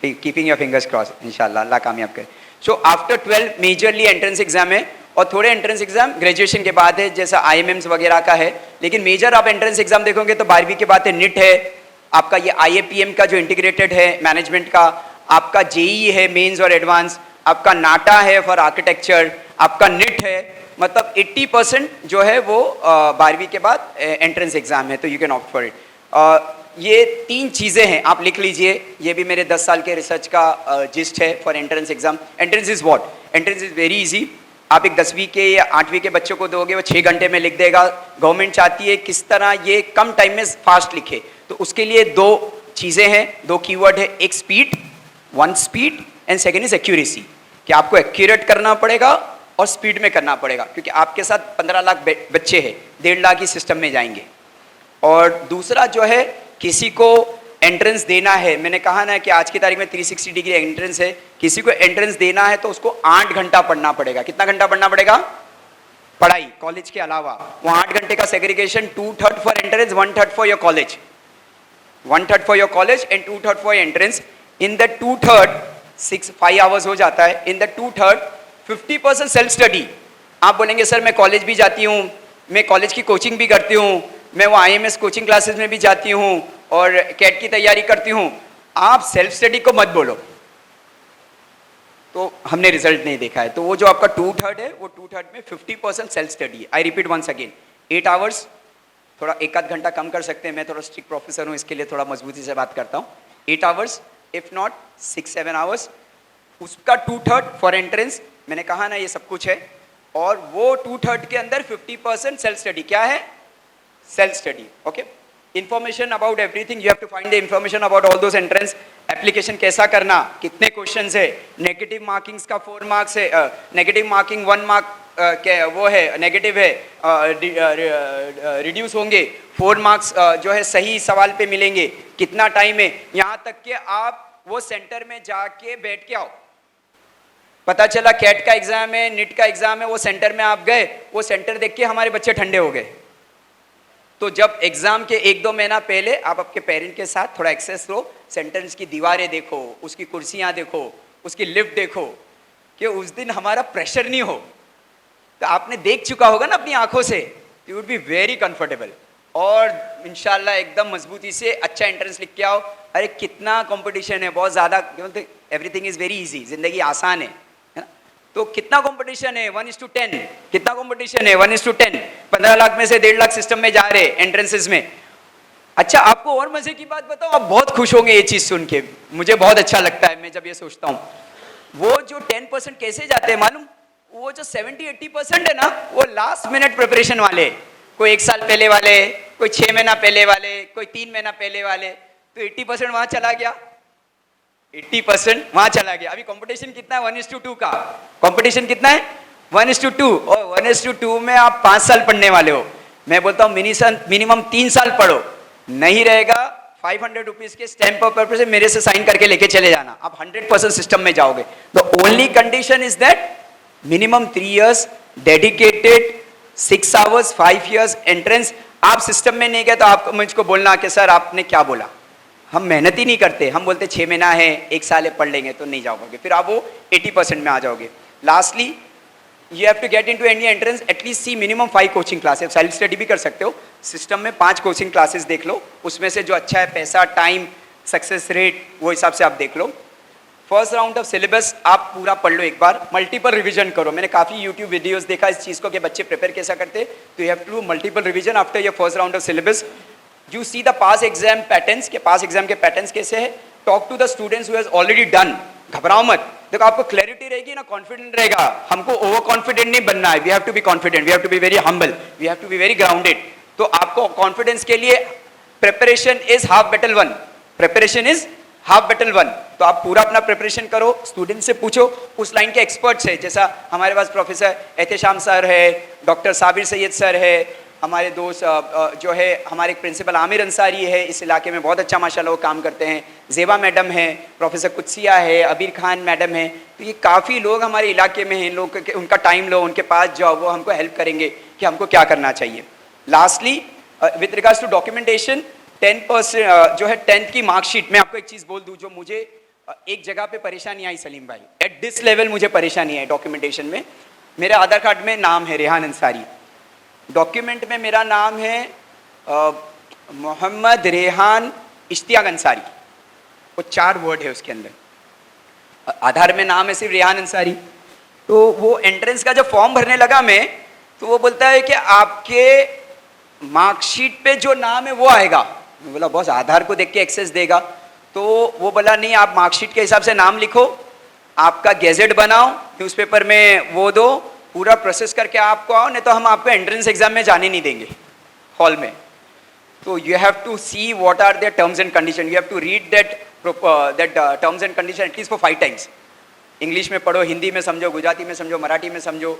कीपिंग योर फिंगर्स क्रॉस, इंशाल्लाह अल्लाह कामयाब करे। So after 12 majorly entrance exam है, और थोड़े एंट्रेंस एग्जाम ग्रेजुएशन के बाद है, जैसा आईएमएम्स वगैरह का है। लेकिन मेजर आप एंट्रेंस एग्जाम देखोगे तो 12वीं के बाद है निट है, आपका ये IAPM का जो इंटीग्रेटेड है मैनेजमेंट का, आपका JEE है मेंस और एडवांस, आपका नाटा है फॉर आर्किटेक्चर, आपका निट है। मतलब 80% जो है वो 12वीं के बाद एंट्रेंस एग्जाम है, तो you can opt for it. ये 3 चीज़ें हैं, आप लिख लीजिए। ये भी मेरे 10 साल के रिसर्च का जिस्ट है for entrance exam. Entrance is what? Entrance is very easy. आप एक 10वीं के या 8वीं के बच्चों को दोगे, वो 6 घंटे में लिख देगा। गवर्नमेंट चाहती है किस तरह ये कम टाइम में फास्ट लिखे, तो उसके लिए 2 चीज़ें हैं, 2 कीवर्ड है। एक speed, 1 speed, and second is accuracy, कि आपको एक्यूरेट करना पड़ेगा और स्पीड में करना पड़ेगा, क्योंकि आपके साथ 15 लाख बच्चे हैं, 1.5 लाख ही सिस्टम में जाएंगे। और दूसरा जो है, किसी को एंट्रेंस देना है, मैंने कहा ना कि आज की तारीख में 360 डिग्री एंट्रेंस है, किसी को एंट्रेंस देना है तो उसको 8 घंटा पढ़ना पड़ेगा। कितना घंटा पढ़ना पड़ेगा? पढ़ाई कॉलेज के अलावा। वो 8 घंटे का segregation, 2/3 for entrance, 1/3 for your college, 1/3 for your college and 2/3 for entrance. In the 2/3 5 hours हो जाता है। In the 2/3 50% self study. आप बोलेंगे सर मैं कॉलेज भी जाती हूँ, मैं कॉलेज की कोचिंग भी करती हूँ, मैं वो IMS कोचिंग क्लासेस में भी जाती हूँ और कैट की तैयारी करती हूँ, आप सेल्फ स्टडी को मत बोलो, तो हमने रिजल्ट नहीं देखा है। तो वो जो आपका 2/3 है, वो 2/3 में 50% self study. I repeat once again, 8 hours, थोड़ा एक आध घंटा कम कर सकते हैं, मैं थोड़ा स्ट्रिक्ट प्रोफेसर हूँ इसके लिए थोड़ा मजबूती से बात करता हूँ। 8 आवर्स, इफ नॉट 6-7 आवर्स, उसका 2/3 फॉर एंट्रेंस। मैंने कहा ना ये सब कुछ है, और वो 2/3 के अंदर 50% सेल्फ स्टडी। क्या है? Self study. Okay, information about everything, you have to find the information about all those entrance. Application कैसा करना, कितने क्वेश्चंस है, नेगेटिव मार्किंग्स का 4 मार्क्स है, नेगेटिव मार्किंग 1 मार्क वो है, नेगेटिव है, रिड्यूस होंगे, 4 मार्क्स जो है सही सवाल पे मिलेंगे, कितना टाइम है, यहाँ तक कि आप वो सेंटर में जाके बैठ के आओ। पता चला कैट का एग्जाम है, नीट का एग्जाम है, वो सेंटर में आप गए, वो सेंटर देख के हमारे बच्चे ठंडे हो गए। तो जब एग्जाम के 1-2 महीना पहले आप आपके पेरेंट के साथ थोड़ा एक्सेस लो, सेंटर की दीवारें देखो, उसकी कुर्सियां देखो, उसकी लिफ्ट देखो, कि उस दिन हमारा प्रेशर नहीं हो। तो आपने देख चुका होगा ना अपनी आंखों से, you would be very comfortable, और इंशाल्लाह एकदम मजबूती से अच्छा एंट्रेंस लिख के आओ। अरे कितना कंपटीशन है, बहुत ज़्यादा, एवरीथिंग इज़ वेरी इजी, जिंदगी आसान है ना। तो कितना कंपटीशन है, 1:10। कितना कंपटीशन है, 1:10। 15 लाख में से 1.5 लाख सिस्टम में जा रहे एंट्रेंसेस में। अच्छा, आपको और मजे की बात बताओ, आप बहुत खुश होंगे ये चीज़ सुन के, मुझे बहुत अच्छा लगता है मैं जब ये सोचता हूँ। वो जो 10% कैसे जाते हैं मालूम, वो जो 70-80% है ना, वो लास्ट मिनट प्रिपरेशन वाले, कोई 1 साल पहले वाले, कोई 6 महीना पहले वाले, कोई 3 महीना पहले वाले, तो 80% वहां चला गया, 80% वहां चला गया। अभी कंपटीशन कितना है, 1:2 का कंपटीशन कितना है, 1:2, और 1:2 में आप 5 साल पढ़ने वाले हो। मैं बोलता हूँ मिनिमम 3 साल पढ़ो, नहीं रहेगा 500 रुपीज के स्टैम्प पेपर से मेरे से साइन करके लेके चले जाना, आप 100% सिस्टम में जाओगे। The only condition is that minimum 3 years dedicated, 6 hours, 5 years entrance. आप सिस्टम में नहीं गए तो आपको मुझको बोलना कि सर आपने क्या बोला। हम मेहनत ही नहीं करते, हम बोलते 6 महीना है, 1 साल है, पढ़ लेंगे, तो नहीं जाओगे, फिर आप वो 80% में आ जाओगे। Lastly you have to get into any entrance, at least see minimum 5 coaching classes. Self study भी कर सकते हो, सिस्टम में 5 कोचिंग क्लासेस देख लो, उसमें से जो अच्छा है, पैसा, टाइम, सक्सेस रेट, वो हिसाब से आप देख लो। फर्स्ट राउंड ऑफ सिलेबस आप पूरा पढ़ लो एक बार, मल्टीपल रिवीजन करो। मैंने काफ़ी यूट्यूब वीडियोस देखा इस चीज़ को कि बच्चे प्रिपेयर कैसा करते, तो you have to do multiple revision after your first round of syllabus. You see the past exam patterns, के पास एग्जाम के पैटर्न्स कैसे है। Talk to the students who has already done, घबराओ मत। देखो आपको क्लैरिटी रहेगी ना, कॉन्फिडेंट रहेगा। हमको ओवर कॉन्फिडेंट नहीं बनना है, we have to be confident, we have to be very humble, we have to be very grounded. तो आपको कॉन्फिडेंस के लिए preparation is half battle won, preparation is half battle won. तो आप पूरा अपना प्रिपरेशन करो, स्टूडेंट से पूछो, उस लाइन के एक्सपर्ट्स है, जैसा हमारे पास प्रोफेसर एहतेशाम सर है, डॉक्टर साबिर सैयद सर है, हमारे दोस्त जो है हमारे प्रिंसिपल आमिर अंसारी है, इस इलाके में बहुत अच्छा माशाल्लाह वो काम करते हैं, ज़ेबा मैडम है, प्रोफेसर कुत्सिया है, अबीर खान मैडम है। तो ये काफ़ी लोग हमारे इलाके में हैं, लोग उनका टाइम लो, उनके पास जाओ, वो हमको हेल्प करेंगे कि हमको क्या करना चाहिए। Lastly with regards to documentation, 10% जो है 10th की मार्कशीट, मैं आपको एक चीज़ बोल दूँ जो मुझे एक जगह पे परेशानी आई सलीम भाई, एट दिस लेवल मुझे परेशानी है डॉक्यूमेंटेशन में। मेरे आधार कार्ड में नाम है रेहान अंसारी, डॉक्यूमेंट में मेरा नाम है मोहम्मद रेहान इश्तियाक अंसारी, वो 4 वर्ड है उसके अंदर। आधार में नाम है सिर्फ रेहान अंसारी। तो वो एंट्रेंस का जब फॉर्म भरने लगा मैं, तो वो बोलता है कि आपके मार्कशीट पे जो नाम है वो आएगा। मैं बोला बॉस आधार को देख के एक्सेस देगा, तो वो बोला नहीं, आप मार्कशीट के हिसाब से नाम लिखो, आपका गैजेट बनाओ, न्यूज़पेपर में वो दो, पूरा प्रोसेस करके आपको आओ, नहीं तो हम आपको एंट्रेंस एग्जाम में जाने नहीं देंगे हॉल में। तो you have to see what are their terms and condition, you have to read that terms and condition at least for 5 times। English में पढ़ो, हिंदी में समझो, गुजराती में समझो, मराठी में समझो,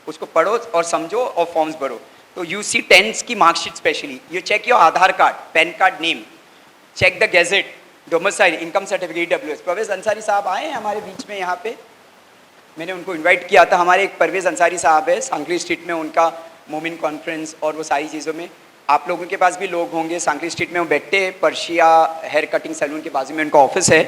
उसको पढ़ो और समझो और फॉर्म्स भरो। तो यू सी 10th की marksheet specially, you check your Aadhaar card, PAN card name, check the gazette, domicile, income certificate, EWS। Parvez Ansari साहब आए हैं हमारे बीच में यहाँ पे, मैंने उनको इनवाइट किया था। हमारे एक परवेज अंसारी साहब है सांकली स्ट्रीट में, उनका मोमिन कॉन्फ्रेंस और वो सारी चीज़ों में, आप लोगों के पास भी लोग होंगे, सांकली स्ट्रीट में वो बैठते हैं, पर्शिया हेयर कटिंग सैलून के बाजू में उनका ऑफिस है।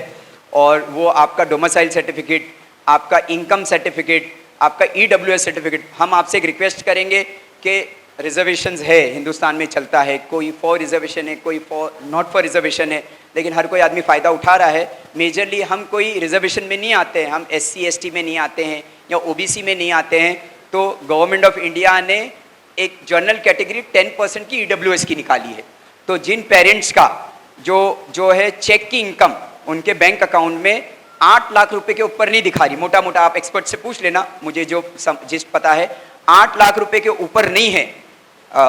और वो आपका डोमिसाइल सर्टिफिकेट, आपका इनकम सर्टिफिकेट, आपका EWS सर्टिफिकेट, हम आपसे एक रिक्वेस्ट करेंगे कि रिजर्वेशंस है, हिंदुस्तान में चलता है, कोई फॉर रिजर्वेशन है, कोई फॉर नॉट फॉर रिजर्वेशन है, लेकिन हर कोई आदमी फ़ायदा उठा रहा है। मेजरली हम कोई रिजर्वेशन में नहीं आते हैं, हम SC ST में नहीं आते हैं या OBC में नहीं आते हैं, तो गवर्नमेंट ऑफ इंडिया ने एक जनरल कैटेगरी 10% की EWS की निकाली है। तो जिन पेरेंट्स का जो है चेक की इनकम उनके बैंक अकाउंट में 8 लाख रुपए के ऊपर नहीं दिखा रही, मोटा मोटा आप एक्सपर्ट से पूछ लेना, मुझे जो जिस पता है 8 लाख रुपए के ऊपर नहीं है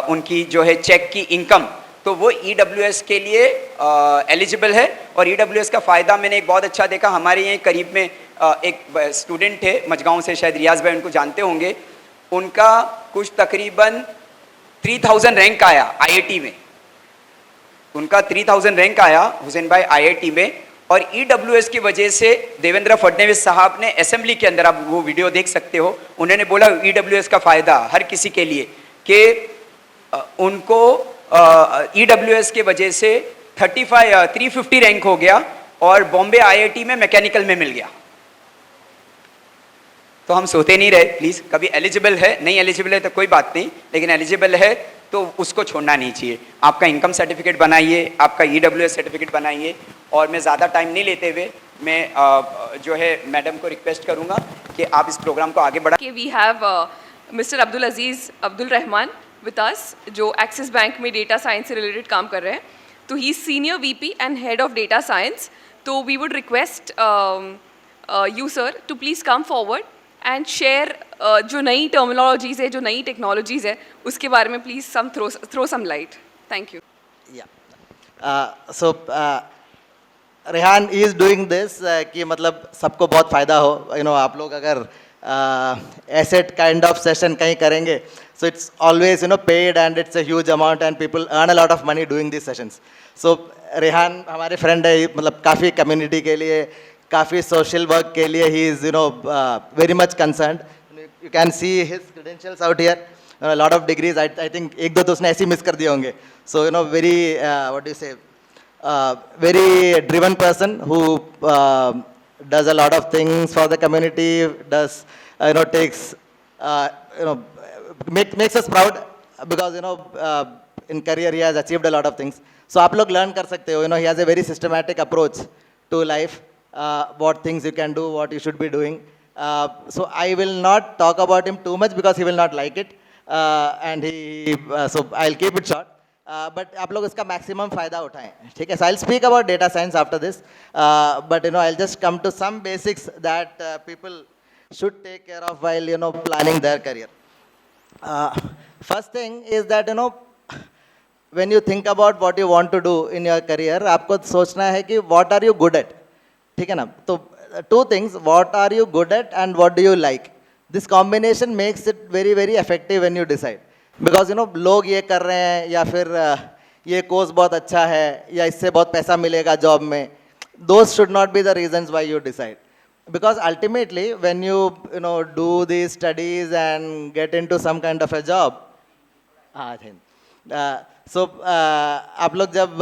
उनकी जो है चेक की इनकम, तो वो EWS के लिए एलिजिबल है। और EWS का फ़ायदा मैंने एक बहुत अच्छा देखा, हमारे यहाँ करीब में एक स्टूडेंट थे मजगांव से, शायद रियाज भाई उनको जानते होंगे, उनका कुछ तकरीबन 3000 रैंक आया IIT में, उनका 3000 रैंक आया हुसैन भाई IIT में। और EWS की वजह से देवेंद्र फडणवीस साहब ने असेंबली के अंदर, आप वो वीडियो देख सकते हो, उन्होंने बोला EWS का फ़ायदा हर किसी के लिए कि उनको EWS के वजह से 350 रैंक हो गया और बॉम्बे IIT में मैकेनिकल में मिल गया। तो हम सोते नहीं रहे, प्लीज़, कभी एलिजिबल है, नहीं एलिजिबल है तो कोई बात नहीं, लेकिन एलिजिबल है तो उसको छोड़ना नहीं चाहिए। आपका इनकम सर्टिफिकेट बनाइए, आपका EWS सर्टिफिकेट बनाइए। और मैं ज़्यादा टाइम नहीं लेते हुए मैं जो है मैडम को रिक्वेस्ट करूँगा कि आप इस प्रोग्राम को आगे बढ़ा। कि we have mister Abdul Aziz Abdul Rahman with us, जो एक्सिस बैंक में डेटा साइंस से रिलेटेड काम कर रहे हैं। तो he is senior VP and head of data science. तो we would request you sir to please come forward and share जो नई टर्मिनोलॉजीज़ है, जो नई टेक्नोलॉजीज़ है, उसके बारे में please throw some light. Thank you. So Rehan is doing this कि मतलब सबको बहुत फ़ायदा हो, आप लोग अगर एसेट काइंड ऑफ सेशन कहीं करेंगे, so it's always paid and it's a huge amount and people earn a lot of money doing this sessions. So Rehan हमारे फ्रेंड है, मतलब काफ़ी कम्युनिटी के लिए, काफ़ी सोशल वर्क के लिए ही is very much concerned. You can see his credentials out here, lot of degrees, I think एक दो तो उसने ऐसे ही मिस कर दिए होंगे। So very what do you से, very driven person who does a lot of things for the community, does takes makes us proud because in career he has achieved a lot of things. So आप लोग learn कर सकते हो, he has a very systematic approach to life, what things you can do, what you should be doing. So I will not talk about him too much because he will not like it, and so I'll keep it short. But आप लोग इसका maximum फ़ायदा उठाएं, ठीक है। So I'll speak about data science after this, but I'll just come to some basics that people should take care of while planning their career. First thing is that when you think about what you want to do in your career, आपको सोचना है कि what are you good at, ठीक है ना। तो two things, what are you good at and what do you like. This combination makes it very very effective when you decide. Because लोग ये कर रहे हैं, या फिर ये कोर्स बहुत अच्छा है, या इससे बहुत पैसा मिलेगा जॉब में, those should not be the reasons why you decide. Because ultimately when you do the studies and get into some kind of a job, so आप लोग जब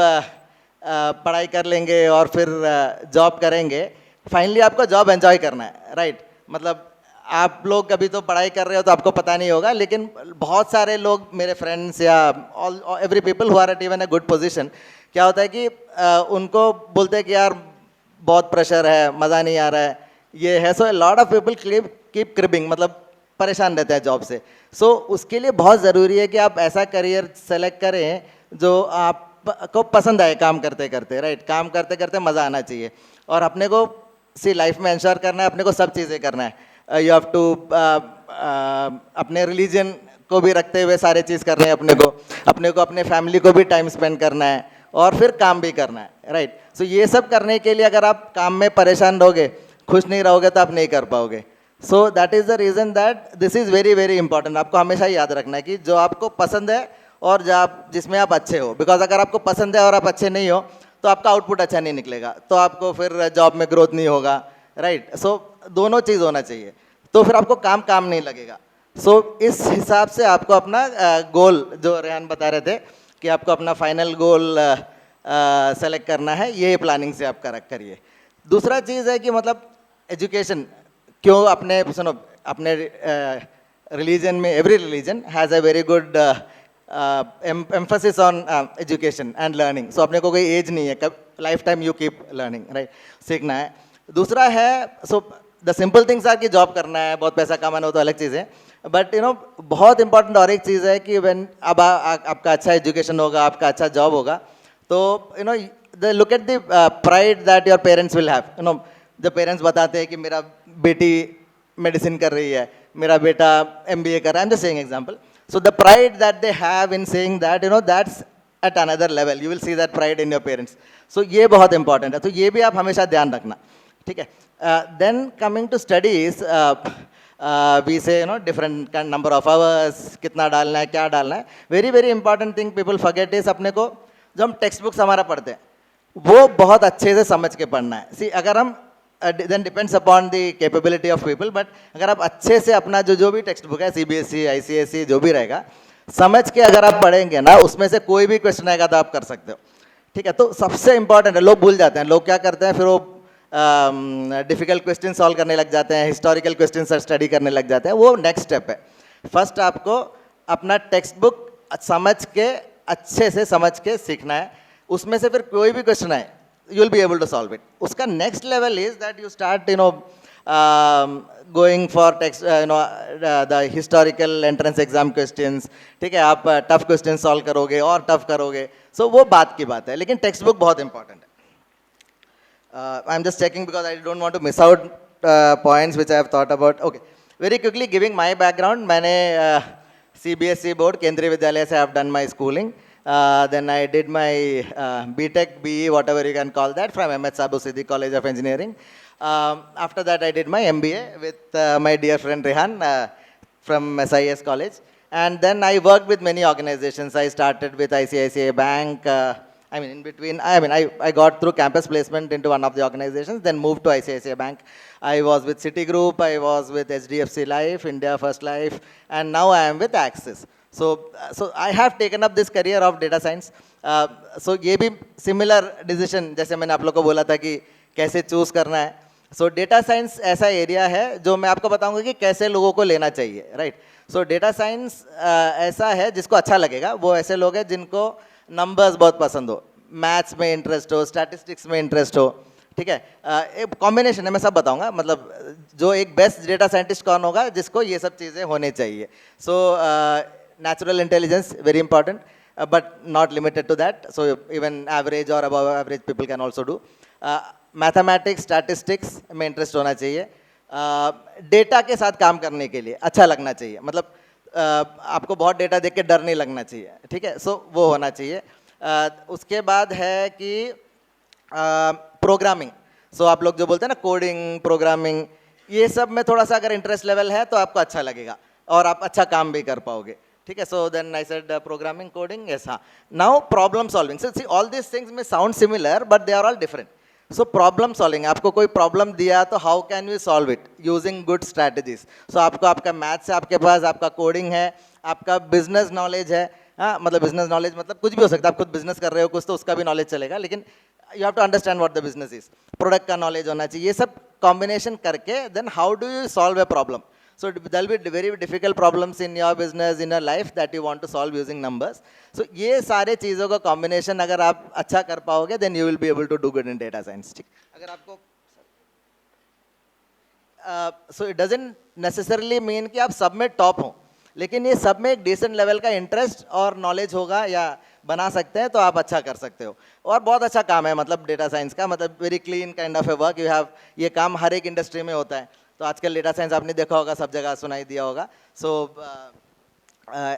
पढ़ाई कर लेंगे और फिर जॉब करेंगे, फाइनली आपको जॉब एंजॉय करना है, राइट। मतलब आप लोग कभी तो पढ़ाई कर रहे हो तो आपको पता नहीं होगा, लेकिन बहुत सारे लोग, मेरे फ्रेंड्स या every people who are at even a good position, क्या होता है कि उनको बोलते हैं कि यार बहुत प्रेशर है, मज़ा नहीं आ रहा है, ये है। So lot of people keep cribbing, मतलब परेशान रहते हैं जॉब से। सो उसके लिए बहुत ज़रूरी है कि आप ऐसा करियर सेलेक्ट करें जो आपको पसंद आए काम करते करते, राइट। काम करते करते मज़ा आना चाहिए, और अपने को लाइफ में इंश्योर करना है, अपने को सब चीज़ें करना है। यू हैव टू अपने रिलीजन को भी रखते हुए सारे चीज़ कर रहे हैं, अपने को अपने फैमिली को भी टाइम स्पेंड करना है, और फिर काम भी करना है, राइट। सो ये सब करने के लिए अगर आप काम में परेशान रहोगे, खुश नहीं रहोगे, तो आप नहीं कर पाओगे। So that is the reason that this is very very important. आपको हमेशा याद रखना है कि जो आपको पसंद है और जिसमें आप अच्छे हो, बिकॉज अगर आपको पसंद है और आप अच्छे नहीं हो तो आपका आउटपुट अच्छा नहीं निकलेगा, तो आपको फिर जॉब में ग्रोथ नहीं होगा, राइट। सो दोनों चीज़ होना चाहिए, तो फिर आपको काम नहीं लगेगा। सो इस हिसाब से आपको अपना गोल, जो रेहान बता रहे थे कि आपको अपना फाइनल गोल सेलेक्ट करना है, ये प्लानिंग से आप करिए। दूसरा चीज़ है कि मतलब एजुकेशन क्यों अपने सुनो अपने रिलीजन में every religion has a very good emphasis on education and learning. So अपने को कोई एज नहीं है, life time you keep learning, right, सीखना है. दूसरा है so the simple things are कि जॉब करना है, बहुत पैसा कमाना हो तो अलग चीज़ है, बट यू नो बहुत इंपॉर्टेंट और एक चीज़ है कि व्हेन अब आपका अच्छा एजुकेशन होगा, आपका अच्छा जॉब होगा, तो you know the look at the pride that your parents will have. You know जब पेरेंट्स बताते हैं कि मेरा बेटी मेडिसिन कर रही है, मेरा बेटा MBA कर रहा है, आई am just saying example. So the pride that they have in saying that, you know, that's at another level. You will see that pride in your parents. So ये बहुत important है. तो ये भी आप हमेशा ध्यान रखना, ठीक है. Then coming to studies, we say, you know, different number of hours, कितना डालना है, क्या डालना है. Very very important thing people forget is अपने को जो हम टेक्स्ट बुक्स हमारा पढ़ते हैं वो बहुत अच्छे से समझ के पढ़ना है. See अगर हम then depends upon the capability of people, but अगर आप अच्छे से अपना जो भी टेक्स्ट बुक है CBSE ICSE जो भी रहेगा समझ के अगर आप पढ़ेंगे ना, उसमें से कोई भी क्वेश्चन आएगा तो आप कर सकते हो, ठीक है. तो सबसे इंपॉर्टेंट है, लोग भूल जाते हैं, लोग क्या करते हैं फिर वो डिफिकल्ट क्वेश्चन सॉल्व करने लग जाते हैं, हिस्टोरिकल क्वेश्चन स्टडी करने लग जाते हैं. वो नेक्स्ट स्टेप है. फर्स्ट आपको अपना टेक्स्ट बुक समझ के अच्छे से समझ के सीखना है, उसमें से फिर कोई भी क्वेश्चन आए you will be able to solve it. Uska next level is that you start, you know, going for text, the historical entrance exam questions. ठीक है, आप tough questions solve करोगे और tough करोगे, so वो बात की बात है, लेकिन text book बहुत important है. I'm just checking because I don't want to miss out points which I have thought about. Okay, very quickly giving my background. मैंने CBSE board केंद्रीय विद्यालय से I have done my schooling. Then I did my BTech, BE, whatever you can call that, from M.H. Sabu Sidhi College of Engineering. After that, I did my MBA with my dear friend Rehan from SIS College. And then I worked with many organizations. I started with ICICI Bank. In between, I got through campus placement into one of the organizations, then moved to ICICI Bank. I was with Citigroup, I was with HDFC Life, India First Life, and now I am with Axis. So I have taken up this career of data science. So ये भी similar decision जैसे मैंने आप लोग को बोला था कि कैसे choose करना है. So data science ऐसा area है जो मैं आपको बताऊंगा कि कैसे लोगों को लेना चाहिए, right? So data science ऐसा है जिसको अच्छा लगेगा, वो ऐसे लोग हैं जिनको numbers बहुत पसंद हो, maths में interest हो, statistics में interest हो, ठीक है. एक कॉम्बिनेशन है, मैं सब बताऊंगा, मतलब जो एक बेस्ट डेटा साइंटिस्ट कौन होगा जिसको ये सब चीज़ें होने चाहिए. So natural intelligence, very important, but not limited to that. So even average or above average people can also do. Mathematics, statistics में interest होना चाहिए. Data के साथ काम करने के लिए अच्छा लगना चाहिए, मतलब आपको बहुत डेटा देख के डर नहीं लगना चाहिए, ठीक है. So वो होना चाहिए. उसके बाद है कि प्रोग्रामिंग. So आप लोग जो बोलते हैं ना कोडिंग, प्रोग्रामिंग, ये सब में थोड़ा सा अगर इंटरेस्ट लेवल है तो आपको अच्छा लगेगा और आप अच्छा काम भी कर पाओगे, ठीक है. So then I said programming, coding, yes, हाँ. Now problem solving. So see, all these things may sound similar, but they are all different. So problem solving, आपको कोई problem दिया तो how can you solve it using good strategies. So आपको आपका maths है, आपके पास आपका coding है, आपका business knowledge है, हाँ, मतलब business knowledge मतलब कुछ भी हो सकता है, आप खुद business कर रहे हो कुछ तो उसका भी knowledge चलेगा, लेकिन you have to understand what the business is. Product का knowledge होना चाहिए, ये सब combination करके then how do you solve a problem. So there will be very difficult problems in your business, in your life that you want to solve using numbers. So ये सारे चीज़ों का combination अगर आप अच्छा कर पाओगे, then you will be able to do good in data science. ठीक, अगर आपको so it doesn't necessarily mean कि आप सब में top हो, लेकिन ये सब में एक decent level का interest और knowledge होगा या बना सकते हैं तो आप अच्छा कर सकते हो. और बहुत अच्छा काम है, मतलब डेटा साइंस का, मतलब very clean kind of A work you have. ये काम हर एक इंडस्ट्री में होता है. तो आजकल डेटा साइंस आपने देखा होगा, सब जगह सुनाई दिया होगा. सो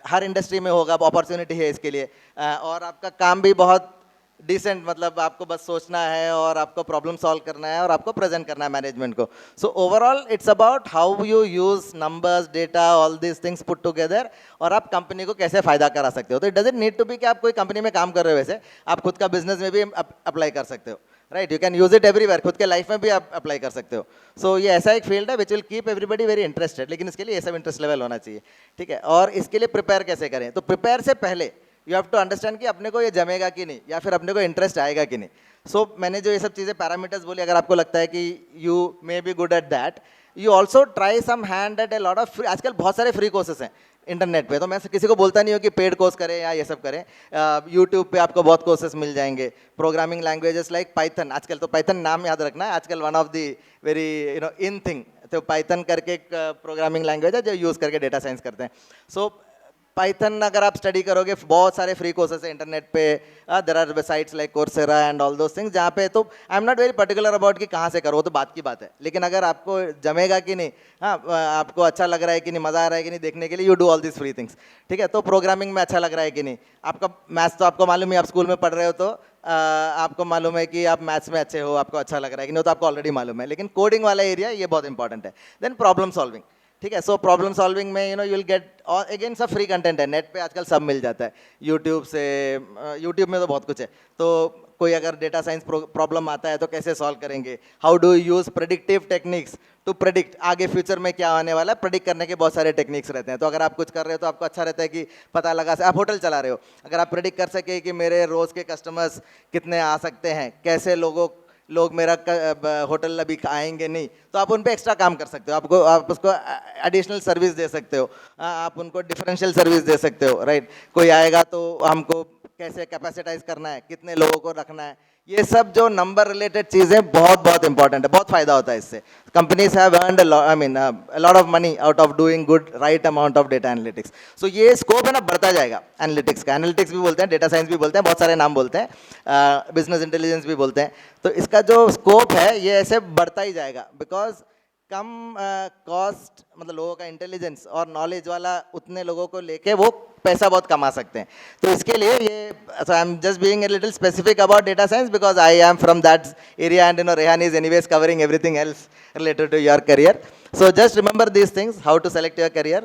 हर इंडस्ट्री में होगा, अपॉर्चुनिटी है इसके लिए. और आपका काम भी बहुत डिसेंट, मतलब आपको बस सोचना है और आपको प्रॉब्लम सॉल्व करना है और आपको प्रेजेंट करना है मैनेजमेंट को. So overall it's about how you use numbers, data, all this things put together, और आप कंपनी को कैसे फ़ायदा करा सकते हो. तो it doesn't need to be कि आप कोई कंपनी में काम कर रहे हो, वैसे आप खुद का बिजनेस में भी अप्लाई कर सकते हो, right. You can use it everywhere, खुद के लाइफ में भी आप अप्लाई कर सकते हो. सो ये ऐसा एक फील्ड है which will keep everybody very interested, लेकिन इसके लिए ये सब इंटरेस्ट लेवल होना चाहिए, ठीक है. और इसके लिए प्रिपेयर कैसे करें, तो प्रिपेयर से पहले यू हैव टू अंडरस्टैंड कि अपने को ये जमेगा कि नहीं, या फिर अपने को इंटरेस्ट आएगा कि नहीं. सो मैंने जो ये सब चीज़ें पैरामीटर्स बोली, अगर आपको लगता है कि you may be good at that, you also try some hand at a lot of free, आजकल बहुत सारे फ्री कोर्सेज हैं इंटरनेट पे, तो मैं किसी को बोलता नहीं हूँ कि पेड कोर्स करें या ये सब करें। यूट्यूब पे आपको बहुत कोर्सेज मिल जाएंगे। प्रोग्रामिंग लैंग्वेजेस लाइक पाइथन, आजकल तो पाइथन नाम याद रखना है, आजकल one of the very in thing, तो पाइथन करके एक प्रोग्रामिंग लैंग्वेज है जो यूज़ करके डेटा साइंस करते हैं। सो पाइथन अगर आप स्टडी करोगे, बहुत सारे फ्री कोर्सेज है इंटरनेट पे, there are websites like Coursera and all those things, जहाँ पे तो I am not very particular about कि कहाँ से करो, वो तो बात की बात है, लेकिन अगर आपको जमेगा कि नहीं, हाँ आपको अच्छा लग रहा है कि नहीं, मज़ा आ रहा है कि नहीं देखने के लिए, you do all this free things, ठीक है। तो प्रोग्रामिंग में अच्छा लग रहा है कि नहीं, आपका मैथ्स तो आपको मालूम है, आप स्कूल में पढ़ रहे हो तो आपको मालूम है कि आप मैथ्स में अच्छे हो, आपको अच्छा लग रहा है कि नहीं, तो आपको ऑलरेडी मालूम है, लेकिन कोडिंग वाला एरिया ये बहुत इंपॉर्टेंट है। देन प्रॉब्लम सॉल्विंग, ठीक है। सो प्रॉब्लम सॉल्विंग में यू विल गेट, और अगेन सब फ्री कंटेंट है, नेट पे आजकल सब मिल जाता है, यूट्यूब से, यूट्यूब में तो बहुत कुछ है। तो कोई अगर डेटा साइंस प्रॉब्लम आता है तो कैसे सॉल्व करेंगे, how do you use predictive techniques to predict आगे फ्यूचर में क्या आने वाला है, प्रेडिक्ट करने के बहुत सारे टेक्निक्स रहते हैं। तो अगर आप कुछ कर रहे हो तो आपको अच्छा रहता है कि पता लगा, आप होटल चला रहे हो, अगर आप प्रेडिक्ट कर सके कि मेरे रोज़ के कस्टमर्स कितने आ सकते हैं, कैसे लोग मेरा होटल अभी आएंगे नहीं, तो आप उन पे एक्स्ट्रा काम कर सकते हो, आप उसको एडिशनल सर्विस दे सकते हो, आप उनको डिफरेंशियल सर्विस दे सकते हो, राइट। कोई आएगा तो हमको कैसे कैपेसिटाइज करना है, कितने लोगों को रखना है, ये सब जो नंबर रिलेटेड चीज़ें बहुत बहुत इंपॉर्टेंट है, बहुत फ़ायदा होता है इससे। Companies have earned a lot of money out of doing good right amount of data analytics. So ये स्कोप है ना बढ़ता जाएगा एनालिटिक्स का, एनालिटिक्स भी बोलते हैं, डेटा साइंस भी बोलते हैं, बहुत सारे नाम बोलते हैं, बिजनेस इंटेलिजेंस भी बोलते हैं। तो इसका जो स्कोप है ये ऐसे बढ़ता ही जाएगा, बिकॉज कम कॉस्ट, मतलब लोगों का इंटेलिजेंस और नॉलेज वाला उतने लोगों को लेके वो पैसा बहुत कमा सकते हैं। तो इसके लिए ये, so I'm just being a little specific about data science because I am from that area and Rehan is anyways covering everything else related to your career. So just remember these things, how to select your career,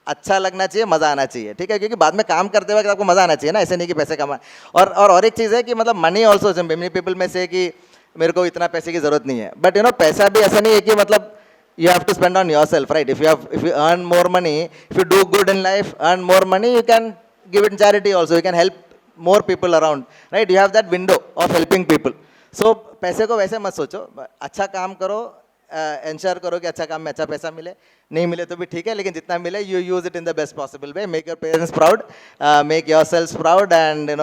अच्छा लगना चाहिए, मज़ा आना चाहिए, ठीक है, क्योंकि बाद में काम करते वक्त आपको मज़ा आना चाहिए ना, ऐसे नहीं कि पैसे कमा। और एक चीज़ है कि मतलब मनी ऑल्सो, मेनी पीपल में से कि मेरे को इतना पैसे की ज़रूरत नहीं है, बट पैसा भी ऐसा नहीं है कि मतलब you have to spend on yourself, right? If you earn more money, if you do good in life, earn more money, you can give it in charity also, you can help more people around, right? You have that window of helping people. So पैसे को वैसे मत सोचो, अच्छा काम करो, ensure करो कि अच्छा काम में अच्छा पैसा मिले, नहीं मिले तो भी ठीक है, लेकिन जितना मिले you use it in the best possible way, make your parents proud, make yourselves proud, and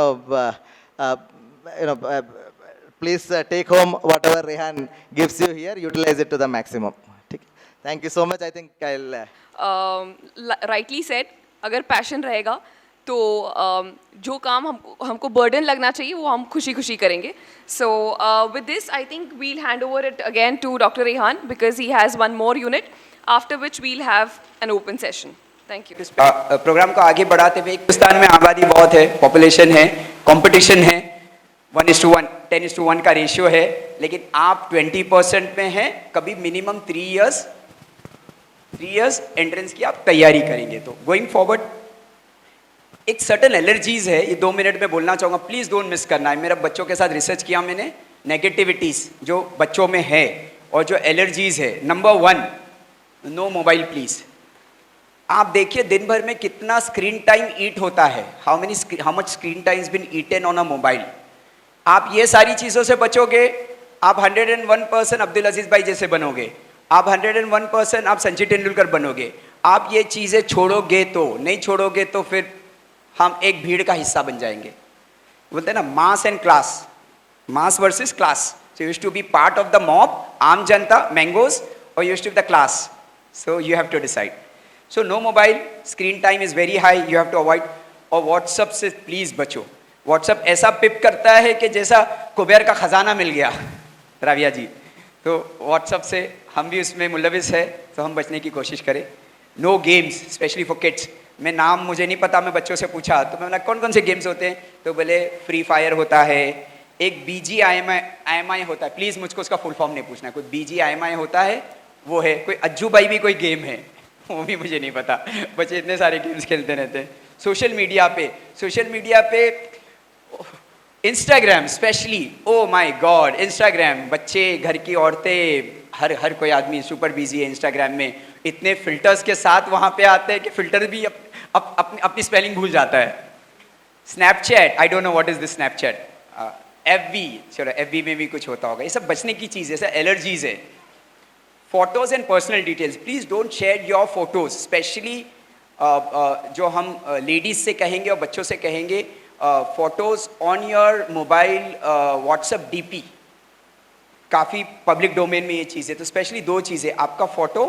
please take home whatever Rehan gives you here, utilize it to the maximum. Thank you so much. I think I'll. Rightly said, अगर passion रहेगा तो जो काम हमको burden लगना चाहिए वो हम खुशी खुशी करेंगे. So with this, I think we'll hand over it again to Dr. Rehan because he has one more unit. After which we'll have an open session. Thank you. Program को आगे बढ़ाते हुए, हिंदुस्तान में आबादी बहुत है, पॉपुलेशन है, कंपटीशन है, 1:1, 10:1 का रेशियो है, लेकिन आप 20% में हैं, कभी मिनिमम 3 years एंट्रेंस की आप तैयारी करेंगे तो गोइंग फॉरवर्ड एक सर्टन एलर्जीज है, ये 2 मिनट में बोलना चाहूँगा, प्लीज़ डोंट मिस करना है। मेरा बच्चों के साथ रिसर्च किया मैंने, नेगेटिविटीज़ जो बच्चों में है और जो एलर्जीज है, नंबर 1, नो मोबाइल प्लीज़। आप देखिए दिन भर में कितना स्क्रीन टाइम ईट होता है, how much screen time been eaten on a mobile. आप ये सारी चीज़ों से बचोगे, आप 101% अब्दुल अजीज़ भाई जैसे बनोगे, आप 101% आप सचिन तेंदुलकर बनोगे। आप ये चीज़ें छोड़ोगे तो, नहीं छोड़ोगे तो फिर हम एक भीड़ का हिस्सा बन जाएंगे। बोलते हैं ना mass and class, mass versus class. So use to be part of the mob, आम जनता, मैंगोज, और use to be the class. So you have to decide. So no mobile, screen time is very high, you have to avoid. और WhatsApp से please बचो। WhatsApp ऐसा पिप करता है कि जैसा कुबेर का खजाना मिल गया राविया जी। तो व्हाट्सअप से हम भी उसमें मुलविस है, तो हम बचने की कोशिश करें। Know games specially for kids. मैं नाम मुझे नहीं पता, मैं बच्चों से पूछा तो मैंने कौन कौन से गेम्स होते हैं, तो बोले फ्री फायर होता है, एक BGIMI होता है, प्लीज़ मुझको उसका फुल फॉर्म नहीं पूछना, कोई BGIMI होता है वो है, कोई अज्जू भाई भी कोई गेम है वो भी मुझे नहीं पता। बच्चे इतने सारे गेम्स खेलते रहते हैं। सोशल मीडिया पे Instagram specially, oh my God, Instagram, बच्चे, घर की औरतें, हर कोई आदमी सुपर बिजी है इंस्टाग्राम में। इतने फिल्टर्स के साथ वहाँ पे आते हैं कि फिल्टर भी अपनी स्पेलिंग भूल जाता है। Snapchat, I don't know what is this Snapchat. FB, चलो FB में भी कुछ होता होगा। ये सब बचने की चीज़ है, सब एलर्जीज है। Photos and personal details, please don't share your photos, specially जो हम लेडीज से कहेंगे और बच्चों से कहेंगे, photos on your mobile WhatsApp DP, काफ़ी पब्लिक डोमेन में ये चीज़ें, तो स्पेशली दो चीज़ें, आपका फ़ोटो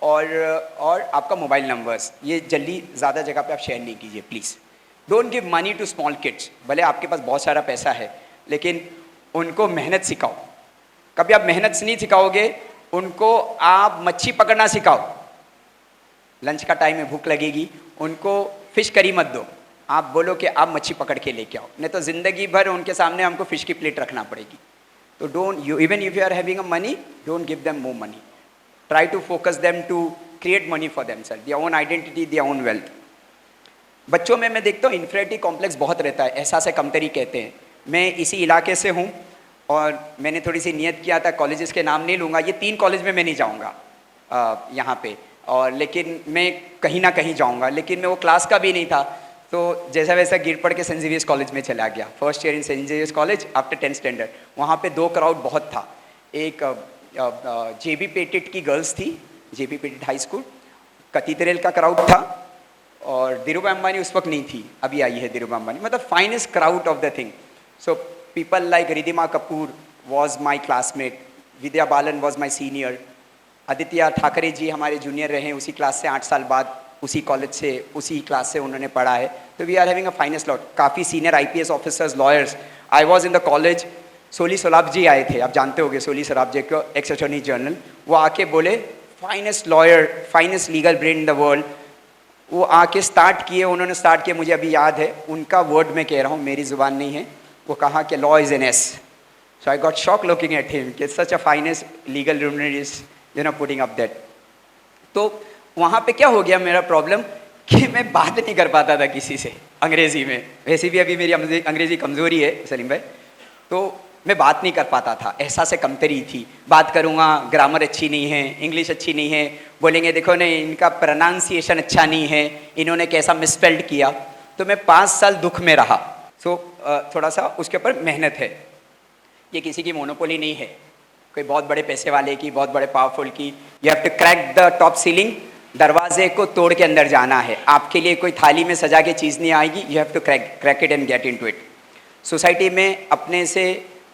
और आपका मोबाइल नंबर्स, ये जल्दी ज़्यादा जगह पे आप शेयर नहीं कीजिए please. Don't give money to small kids, भले आपके पास बहुत सारा पैसा है लेकिन उनको मेहनत सिखाओ। कभी आप मेहनत नहीं सिखाओगे उनको, आप मच्छी पकड़ना सिखाओ, लंच का टाइम में भूख लगेगी, उनको फिश करी मत दो, आप बोलो कि आप मच्छी पकड़ के लेके आओ, नहीं तो ज़िंदगी भर उनके सामने हमको फिश की प्लेट रखना पड़ेगी। तो don't you, even if you are having a money, don't give them more money, try to focus them to create money for themselves, their own identity, their own wealth. बच्चों में मैं देखता हूँ inferiority complex बहुत रहता है, एहसास कमतरी कहते हैं। मैं इसी इलाके से हूँ और मैंने थोड़ी सी नियत किया था, कॉलेजेस के नाम नहीं लूँगा, ये 3 कॉलेज में मैं नहीं जाऊँगा यहाँ पे, और लेकिन मैं कहीं ना कहीं जाऊँगा, लेकिन मैं वो क्लास का भी नहीं था, तो जैसा वैसा गिर पड़ के सेंट जेवियर्स कॉलेज में चला गया, first year in Saint Xavier's college after 10th standard. वहाँ पे 2 क्राउड बहुत था, एक जेबी पेटेट की गर्ल्स थी, जेबी पेटेट हाई स्कूल, कतीतरेल का क्राउड था, और धीरूभाई अंबानी उस वक्त नहीं थी, अभी आई है धीरूभाई अंबानी, मतलब finest crowd of the thing. So people like Ridhima Kapoor was my classmate, Vidya Balan was my senior, Aditya Thackeray ji हमारे जूनियर रहे, उसी क्लास से 8 साल बाद उसी कॉलेज से उसी क्लास से उन्होंने पढ़ा है। तो we are having a finest lot, काफ़ी senior IPS officers, lawyers. I was in the college, Soli Sorabjee आए थे, आप जानते होंगे सोली सोलाब जी को, एक्स अटॉर्नी जनरल, वो आके बोले finest lawyer, finest legal brain in the world, वो आके स्टार्ट किए, उन्होंने स्टार्ट किया, मुझे अभी याद है उनका वर्ड मैं कह रहा हूँ, मेरी ज़ुबान नहीं है, वो कहा कि law is an ass. So I got shock looking at him कि such a finest legal luminaries putting up that. तो वहाँ पे क्या हो गया मेरा प्रॉब्लम कि मैं बात नहीं कर पाता था किसी से अंग्रेज़ी में, वैसे भी अभी मेरी अंग्रेज़ी कमज़ोरी है सलीम भाई, तो मैं बात नहीं कर पाता था, एहसास कमतरी थी, बात करूँगा ग्रामर अच्छी नहीं है, इंग्लिश अच्छी नहीं है, बोलेंगे देखो नहीं इनका प्रोनाउंसिएशन अच्छा नहीं है, इन्होंने कैसा मिसस्पेल्ड किया। तो मैं 5 साल दुख में रहा। सो थोड़ा सा उसके ऊपर मेहनत है, ये किसी की मोनोपोली नहीं है, कोई बहुत बड़े पैसे वाले की, बहुत बड़े पावरफुल की। You have to crack the top ceiling, दरवाजे को तोड़ के अंदर जाना है। आपके लिए कोई थाली में सजा के चीज़ नहीं आएगी, you have to crack it and get into it. Society में अपने से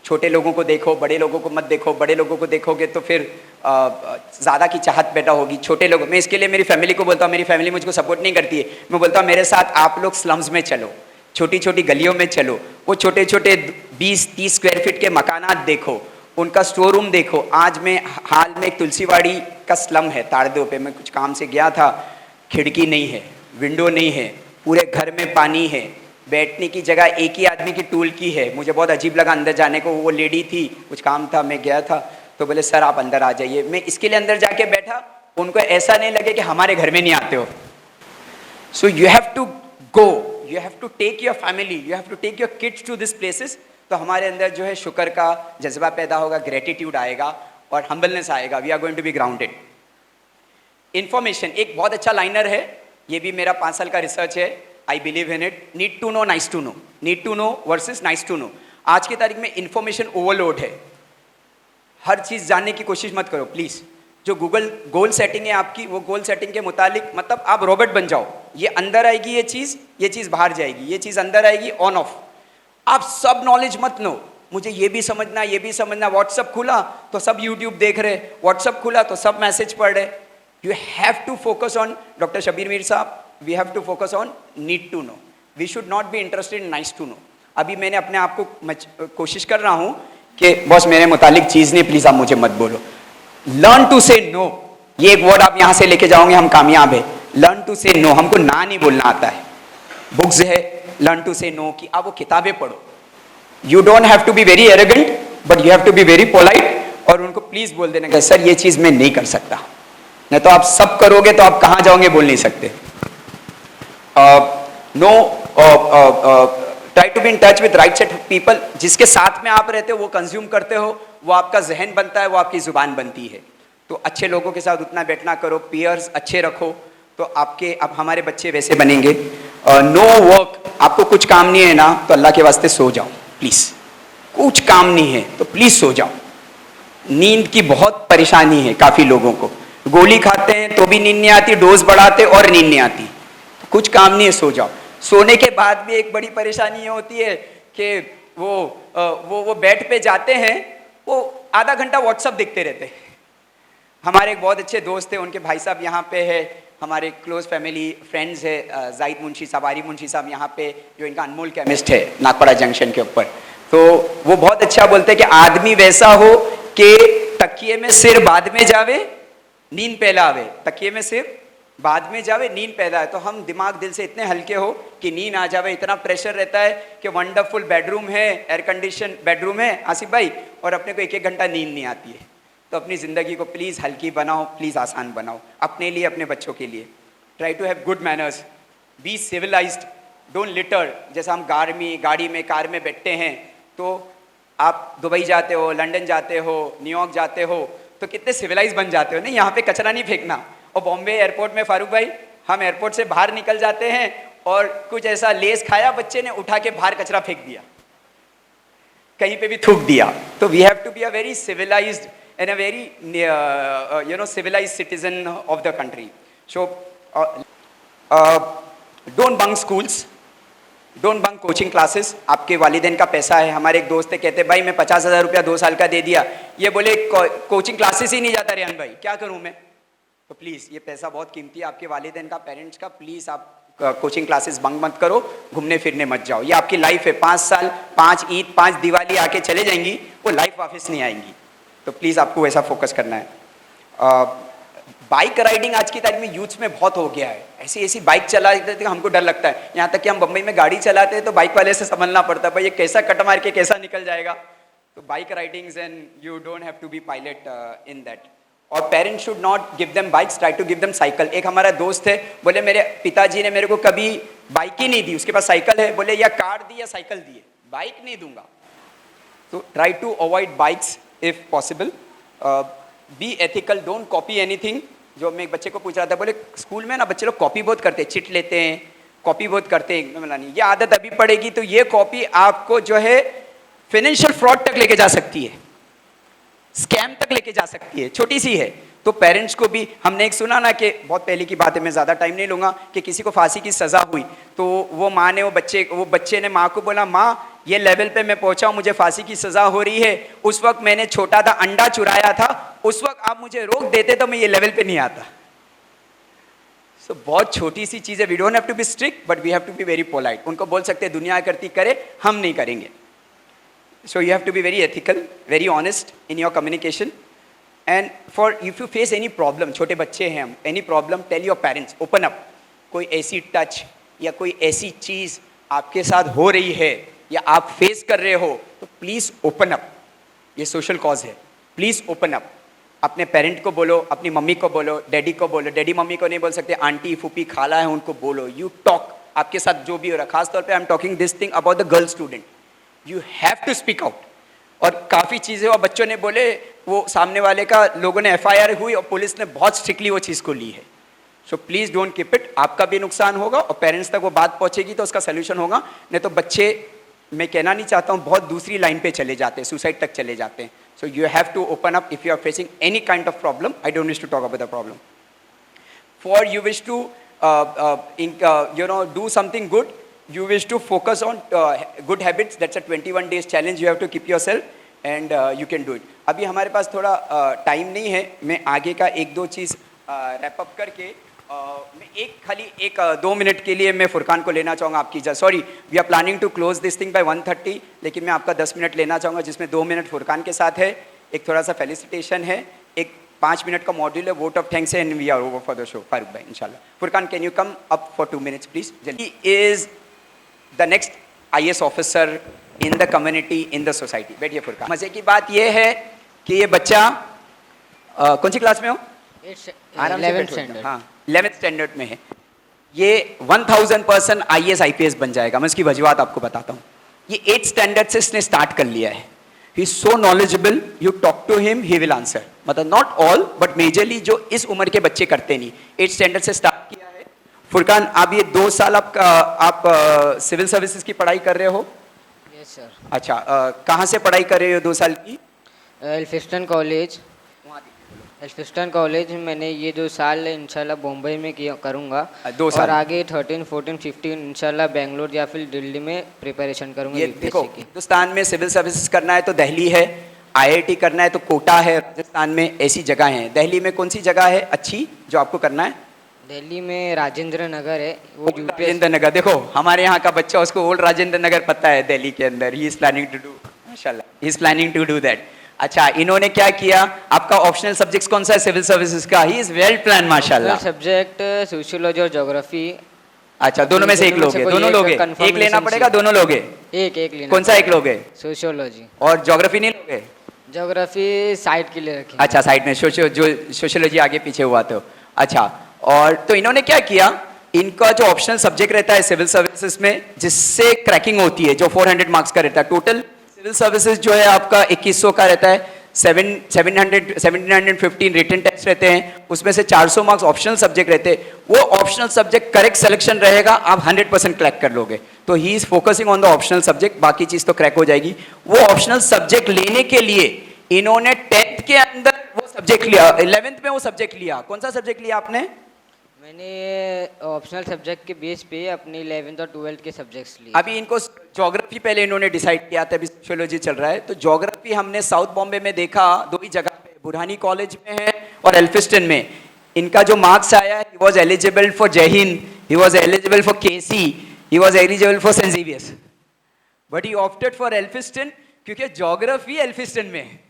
छोटे लोगों को देखो, बड़े लोगों को मत देखो, बड़े लोगों को देखोगे तो फिर ज़्यादा की चाहत पैदा होगी। छोटे लोग, मैं इसके लिए मेरी फैमिली को बोलता हूँ, मेरी फैमिली मुझको सपोर्ट नहीं करती है, मैं बोलता हूँ मेरे साथ आप लोग स्लम्स में चलो, छोटी छोटी गलियों में चलो, वो छोटे छोटे 20-30 स्क्वायर फीट के मकानात देखो, उनका स्टोर रूम देखो। आज मैं हाल में एक तुलसीवाड़ी का स्लम है ताड़देव पे, मैं कुछ काम से गया था, खिड़की नहीं है, विंडो नहीं है, पूरे घर में पानी है, बैठने की जगह एक ही आदमी की टूल की है। मुझे बहुत अजीब लगा अंदर जाने को, वो लेडी थी, कुछ काम था, मैं गया था, तो बोले सर आप अंदर आ जाइए। मैं इसके लिए अंदर जाके बैठा, उनको ऐसा नहीं लगे कि हमारे घर में नहीं आते हो। So you have to go, you have to take your family, you have to take your kids to this places. तो हमारे अंदर जो है शुक्र का जज्बा पैदा होगा, ग्रेटिट्यूड आएगा और हम्बलनेस आएगा। We are going to be grounded. Information एक बहुत अच्छा लाइनर है, ये भी मेरा 5 साल का रिसर्च है, I believe in it. Need to know, nice to know, need to know versus nice to know. आज की तारीख में इन्फॉर्मेशन ओवरलोड है, हर चीज़ जानने की कोशिश मत करो प्लीज़। जो गूगल गोल सेटिंग है आपकी, वो गोल सेटिंग के मुतालिक मतलब आप रोबोट बन जाओ, ये अंदर आएगी ये चीज़ बाहर जाएगी, ये चीज़ अंदर आएगी ऑन ऑफ। आप सब नॉलेज मत लो, मुझे ये भी समझना, ये भी समझना। व्हाट्सअप खुला तो सब यूट्यूब देख रहे, व्हाट्सअप खुला तो सब मैसेज पढ़ रहे। You have to focus on, doctor Shabir Mir Sahab, we have to focus on need to know, we should not be interested in nice to know. अभी मैंने अपने आप को कोशिश कर रहा हूँ कि बॉस मेरे मुतालिक चीज़ नहीं, प्लीज़ आप मुझे मत बोलो। लर्न टू से नो, ये एक वर्ड आप यहाँ से लेके जाओगे, हम कामयाब है। लर्न टू से नो, हमको ना नहीं बोलना आता है। बुक्स है लर्न टू से नो की, आप वो किताबें पढ़ो। You don't have to be very arrogant but you have to be very polite, और उनको प्लीज़ बोल देना कि सर ये चीज़ मैं नहीं कर सकता। नहीं तो आप सब करोगे तो आप कहाँ जाओगे बोल नहीं सकते। No, try to be in touch with right set of people. जिसके साथ में आप रहते हो वो कंज्यूम करते हो, वो आपका जहन बनता है, वो आपकी ज़ुबान बनती है। तो अच्छे लोगों के साथ उतना बैठना करो, पीयर्स अच्छे रखो, तो अब हमारे बच्चे वैसे बनेंगे। नो वर्क, आपको कुछ काम नहीं है ना तो अल्लाह के वास्ते सो जाओ प्लीज़। कुछ काम नहीं है तो प्लीज़ सो जाओ। नींद की बहुत परेशानी है काफ़ी लोगों को, गोली खाते हैं तो भी नींद नहीं आती, डोज बढ़ाते और नींद नहीं आती, तो कुछ काम नहीं है, सो जाओ। सोने के बाद भी एक बड़ी परेशानी ये होती है कि वो बेड पे जाते हैं, वो आधा घंटा व्हाट्सअप देखते रहते हैं। हमारे एक बहुत अच्छे दोस्त थे, उनके भाई साहब यहाँ पे है, हमारे क्लोज फैमिली फ्रेंड्स है, जाहिद मुंशी साहब, आरिफ मुंशी साहब यहाँ पे, जो इनका अनमोल केमिस्ट है नागपड़ा जंक्शन के ऊपर। तो वो बहुत अच्छा बोलते हैं कि आदमी वैसा हो कि तकिए में सिर बाद में जावे, नींद पहला आवे, तकिए में सिर बाद में जावे, नींद पहला है। तो हम दिमाग दिल से इतने हल्के हो कि नींद आ जावे। इतना प्रेशर रहता है कि वंडरफुल बेडरूम है, एयर कंडीशन बेडरूम है आसिफ भाई, और अपने को एक एक घंटा नींद नहीं आती है। तो अपनी ज़िंदगी को प्लीज़ हल्की बनाओ, प्लीज़ आसान बनाओ, अपने लिए, अपने बच्चों के लिए। Try to have good manners, be civilized, don't litter. जैसा हम गाड़ी में कार में बैठते हैं, तो आप दुबई जाते हो, लंदन जाते हो, न्यूयॉर्क जाते हो, तो कितने सिविलाइज बन जाते हो, नहीं? यहाँ पे कचरा नहीं फेंकना। और बॉम्बे एयरपोर्ट में फारूक भाई, हम एयरपोर्ट से बाहर निकल जाते हैं और कुछ ऐसा लेस खाया बच्चे ने, उठा के बाहर कचरा फेंक दिया, कहीं पे भी थूक दिया। तो we have to be a very civilized and a very civilized citizen of the country. So don't bunk schools, don't bunk coaching classes. आपके वालिदैन का पैसा है। हमारे एक दोस्त है, कहते भाई मैं 50,000 रुपया 2 साल का दे दिया, ये बोले कोचिंग क्लासेस ही नहीं जाता रेहान भाई, क्या करूं मैं? तो प्लीज़, ये पैसा बहुत कीमती है आपके वालिदैन का, पेरेंट्स का, प्लीज़ आप कोचिंग क्लासेस बंक मत करो, घूमने फिरने मत जाओ। ये आपकी लाइफ है, 5 साल, 5 ईद, 5 दिवाली आके चले जाएंगी, वो लाइफ वापस नहीं आएंगी। तो प्लीज़ आपको वैसा फोकस करना है। बाइक राइडिंग आज की तारीख में यूथ में बहुत हो गया है, ऐसी ऐसी बाइक चलाते थे हमको डर लगता है। यहाँ तक कि हम बम्बई में गाड़ी चलाते हैं तो बाइक वाले से संभलना पड़ता है, भाई ये कैसा कट मार के कैसा निकल जाएगा। तो bike ridings and you don't have to be pilot in that. और parents should not give them bikes, try to give them cycle. एक हमारा दोस्त है, बोले मेरे पिताजी ने मेरे को कभी बाइक ही नहीं दी, उसके पास साइकिल है, बोले या कार दी या साइकिल दी है, बाइक नहीं दूंगा। तो try to avoid bikes if possible, be ethical, don't copy anything। जो मैं एक बच्चे को पूछ रहा था, बोले स्कूल में ना बच्चे लोग कॉपी बहुत करते हैं, चिट लेते हैं, कॉपी बहुत करते हैं। मैं नहीं, ये आदत अभी पड़ेगी तो ये कॉपी आपको जो है फाइनेंशियल फ्रॉड तक लेके जा सकती है, स्कैम तक लेके जा सकती है, छोटी सी है। तो पेरेंट्स को भी, हमने एक सुना ना कि बहुत पहले की बात है, मैं ज़्यादा टाइम नहीं लूँगा, कि किसी को फांसी की सज़ा हुई तो वो माँ ने वो बच्चे ने माँ को बोला, माँ ये लेवल पे मैं पहुँचा हूँ, मुझे फांसी की सज़ा हो रही है, उस वक्त मैंने छोटा था, अंडा चुराया था, उस वक्त आप मुझे रोक देते तो मैं ये लेवल पे नहीं आता। सो बहुत छोटी सी चीज़ें, we don't have to be strict but we have to be very polite. उनको बोल सकते हैं दुनिया करती करे, हम नहीं करेंगे। So you have to be very ethical, very honest in your communication, and for if you face any problem, छोटे बच्चे हैं हम, any problem, tell your parents, open up। कोई ऐसी टच या कोई ऐसी चीज़ आपके साथ हो रही है या आप फेस कर रहे हो तो प्लीज़ ओपन अप। ये सोशल कॉज है, प्लीज़ ओपन अप। अपने पेरेंट को बोलो, अपनी मम्मी को बोलो, डैडी को बोलो, डैडी मम्मी को नहीं बोल सकते, आंटी फूफी खाला है उनको बोलो, यू टॉक। आपके साथ जो भी हो रहा है, खासतौर पे I am talking this thing about the girl student, you have to speak out. और काफ़ी चीज़ें और बच्चों ने बोले, वो सामने वाले का लोगों ने FIR हुई और पुलिस ने बहुत स्ट्रिक्टली वो चीज़ को ली है। So please don't keep it, आपका भी नुकसान होगा और पेरेंट्स तक वो बात पहुंचेगी तो उसका सोल्यूशन होगा। नहीं तो बच्चे, मैं कहना नहीं चाहता हूँ, बहुत दूसरी लाइन पे चले जाते हैं, सुसाइड तक चले जाते हैं। So you have to open up if you are facing any kind of problem. I don't wish to talk about the problem. For you wish to do something good, you wish to focus on good habits, that's a 21 days challenge you have to keep yourself and you can do it। अभी हमारे पास थोड़ा time नहीं है, मैं आगे का एक दो चीज़ रैप अप करके मैं खाली 2 मिनट के लिए मैं फुरकान को लेना चाहूँगा आपकी इजाज़त। Sorry, we are planning to close this thing by 1:30, लेकिन मैं आपका 10 मिनट लेना चाहूँगा जिसमें 2 मिनट फुरकान के साथ है, एक थोड़ा सा फेलिसिटेशन है, एक 5 मिनट का मॉड्यूल है, वोट ऑफ थैंक्स है, and we are over for the show. Farooq भाई इंशाल्लाह। Furqan, can you come up for 2 minutes please? जल्दी। Is the next IAS officer in the community, in the society. बैठिए फुरकान। मज़े की बात यह है कि ये बच्चा कौन सी क्लास में हो? 11th standard. हाँ, 11th स्टैंडर्ड में है। ये 1000% IAS IPS बन जाएगा। मैं उसकी वजूहत आपको बताता हूँ। ये 8th स्टैंडर्ड से इसने स्टार्ट कर लिया है। He is so knowledgeable, you talk to him, he will answer. मतलब नॉट ऑल बट मेजरली जो इस उम्र के बच्चे करते नहीं। 8th स्टैंडर्ड से स्टार्ट किया है। फुरकान, आप ये 2 साल आप सिविल सर्विसेज की पढ़ाई कर रहे हो? Yes sir. अच्छा, कहाँ से पढ़ाई कर रहे हो 2 साल की? Elphinstone college. एल्फिस्टन कॉलेज मैंने ये 2 साल इंशाल्लाह बॉम्बे में किया करूँगा 2 साल। और आगे 13, 14, 15 इंशाल्लाह बेंगलोर या फिर दिल्ली में प्रिपरेशन करूँगा ये देखो, यूपीएससी की। हिंदुस्तान में सिविल सर्विसेज करना है तो दिल्ली है, आईआईटी करना है तो कोटा है, राजस्थान में ऐसी जगह हैं। दिल्ली में कौन सी जगह है अच्छी जो आपको करना है? दिल्ली में राजेंद्र नगर है, वो यूपीएससी। राजेंद्र नगर, देखो हमारे यहाँ का बच्चा, उसको ओल्ड राजेंद्र नगर पता है दिल्ली के अंदर। He is planning to do, माशाल्लाह, he is planning to do that. अच्छा, इन्होंने क्या किया? आपका ऑप्शनल सब्जेक्ट्स कौन सा है सिविल सर्विसेज का? ही इज वेल प्लान, माशाल्लाह। सब्जेक्ट सोशियोलॉजी और ज्योग्राफी। अच्छा, दोनों में से एक लोगे? दोनों लोगे? एक लेना पड़ेगा, दोनों लोगे? एक लेना। कौन सा एक लोगे? सोशियोलॉजी। और ज्योग्राफी नहीं लोगे? ज्योग्राफी साइड के लिए रखी। अच्छा, साइड में सोशियोलॉजी आगे पीछे हुआ तो। अच्छा, और तो इन्होंने क्या किया, इनका जो ऑप्शनल सब्जेक्ट रहता है सिविल सर्विसेज में, जिससे क्रैकिंग होती है, जो 400 मार्क्स का रहता है टोटल। सिविल सर्विसेज जो है आपका 2100 का रहता है, 1715 रिटन टेस्ट रहते हैं, उसमें से 400 मार्क्स ऑप्शनल सब्जेक्ट रहते हैं। वो ऑप्शनल सब्जेक्ट करेक्ट सिलेक्शन रहेगा, आप 100% क्रैक कर लोगे। तो he is focusing on the optional subject, बाकी चीज तो क्रैक हो जाएगी। वो ऑप्शनल सब्जेक्ट लेने के लिए इन्होंने 10th के अंदर वो सब्जेक्ट लिया, 11th में वो सब्जेक्ट लिया। कौन सा सब्जेक्ट लिया आपने? मैंने ऑप्शनल सब्जेक्ट के बेस पे अपनी 11th और 12th के सब्जेक्ट्स लिए। अभी इनको ज्योग्राफी पहले इन्होंने डिसाइड किया था, अभी सोशियोलॉजी चल रहा है। तो ज्योग्राफी हमने साउथ बॉम्बे में देखा, 2 ही जगह पे, बुरहानी कॉलेज में है और एल्फिस्टन में। इनका जो मार्क्स आया है, ही was eligible for Jai Hind, he was eligible for KC, he was eligible for Saint Xavier's, but he opted for Elphinstone क्योंकि ज्योग्राफी एल्फिस्टन में है।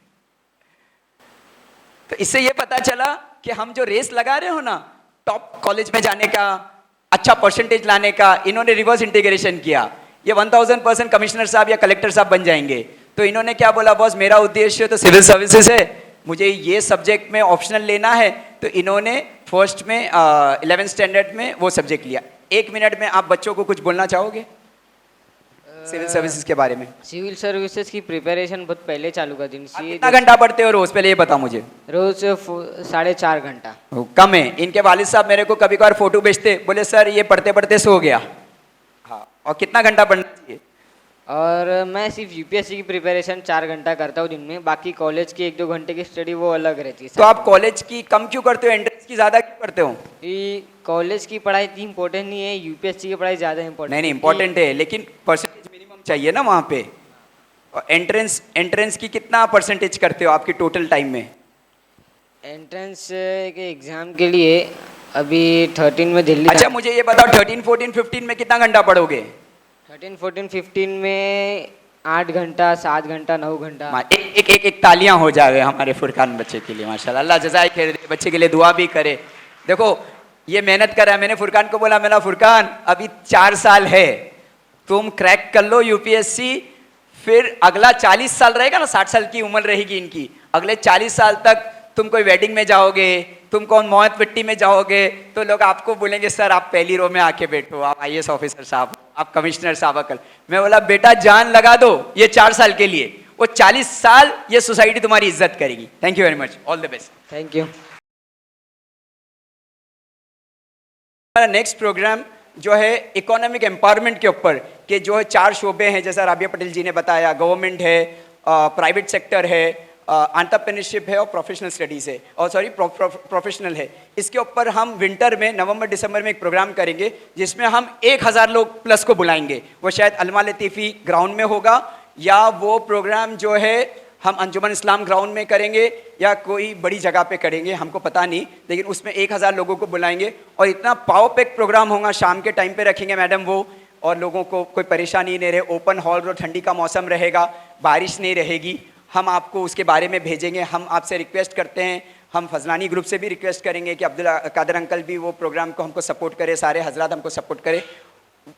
तो इससे ये पता चला कि हम जो रेस लगा रहे हो ना टॉप कॉलेज में जाने का, अच्छा परसेंटेज लाने का, इन्होंने रिवर्स इंटीग्रेशन किया। ये 1000% कमिश्नर साहब या कलेक्टर साहब बन जाएंगे। तो इन्होंने क्या बोला, बॉस मेरा उद्देश्य तो सिविल सर्विसेज है, मुझे ये सब्जेक्ट में ऑप्शनल लेना है। तो इन्होंने फर्स्ट में 11th स्टैंडर्ड में वो सब्जेक्ट लिया। 1 मिनट में आप बच्चों को कुछ बोलना चाहोगे सिविल सर्विसेज के बारे में? सिविल सर्विसेज की प्रिपरेशन बहुत पहले चालू कर दी। कितना घंटा पढ़ते हो रोज, पहले ये बता मुझे। रोज 4.5 घंटा। कम है। इनके वालिद साहब मेरे को कभी कभार फोटो भेजते, बोले सर ये पढ़ते पढ़ते सो गया। हाँ, और कितना घंटा पढ़ना चाहिए? और मैं सिर्फ यूपीएससी की प्रिपरेशन 4 घंटा करता हूँ दिन में, बाकी कॉलेज की 1-2 घंटे की स्टडी वो अलग रहती है। तो आप कॉलेज की कम क्यों करते हो, एंट्रेंस की ज्यादा क्यों करते हो? कि कॉलेज की पढ़ाई इतनी इंपॉर्टेंट नहीं है, यूपीएससी की पढ़ाई ज़्यादा इंपॉर्टेंट। नहीं, इंपॉर्टेंट है, लेकिन परसेंटेज मिनिमम चाहिए ना वहाँ पे। और एंट्रेंस की कितना परसेंटेज करते हो आपकी टोटल टाइम में? एंट्रेंस के एग्ज़ाम के लिए अभी 13 में दिल्ली। अच्छा, मुझे ये बताओ 13, 14, 15 में कितना घंटा पढ़ोगे? 13, 14, 15 में 8 घंटा, 7 घंटा, 9 घंटा। एक तालियां हो जावे हमारे फुरकान बच्चे के लिए, माशाल्लाह। अल्लाह जज़ाए खैर दे, बच्चे के लिए दुआ भी करे। देखो ये मेहनत कर रहा है। मैंने फुरकान को बोला, मेरा फुरकान अभी 4 साल है, तुम क्रैक कर लो यूपीएससी, फिर अगला 40 साल रहेगा ना, 60 साल की उम्र रहेगी इनकी, अगले 40 साल तक तुम कोई वेडिंग में जाओगे, तुम कौन मौत मिट्टी में जाओगे, तो लोग आपको बोलेंगे सर आप पहली रो में आके बैठो, आप आईएएस ऑफिसर साहब, आप कमिश्नर साहब अकल। मैं बोला बेटा जान लगा दो ये 4 साल के लिए, वो 40 साल ये सोसाइटी तुम्हारी इज्जत करेगी। Thank you very much, all the best. Thank you. हमारा नेक्स्ट प्रोग्राम जो है इकोनॉमिक एम्पावरमेंट के ऊपर के जो है 4 शोबे हैं, जैसा राबिया पटेल जी ने बताया, गवर्नमेंट है, प्राइवेट सेक्टर है, एंटरप्रेन्योरशिप है और प्रोफेशनल स्टडीज़ है, और सॉरी प्रोफेशनल है। इसके ऊपर हम विंटर में नवंबर दिसंबर में एक प्रोग्राम करेंगे जिसमें हम 1000 लोग प्लस को बुलाएंगे। वो शायद अलमा लतीफ़ी ग्राउंड में होगा, या वो प्रोग्राम जो है हम अंजुमन इस्लाम ग्राउंड में करेंगे, या कोई बड़ी जगह पे करेंगे, हमको पता नहीं, लेकिन उसमें 1000 लोगों को बुलाएंगे। और इतना पावर पैक प्रोग्राम होगा, शाम के टाइम पे रखेंगे मैडम वो, और लोगों को कोई परेशानी नहीं रहे, ओपन हॉल और ठंडी का मौसम रहेगा, बारिश नहीं रहेगी। हम आपको उसके बारे में भेजेंगे। हम आपसे रिक्वेस्ट करते हैं, हम फजलानी ग्रुप से भी रिक्वेस्ट करेंगे कि अब्दुल कादर अंकल भी वो प्रोग्राम को हमको सपोर्ट करे, सारे हजरात हमको सपोर्ट करे।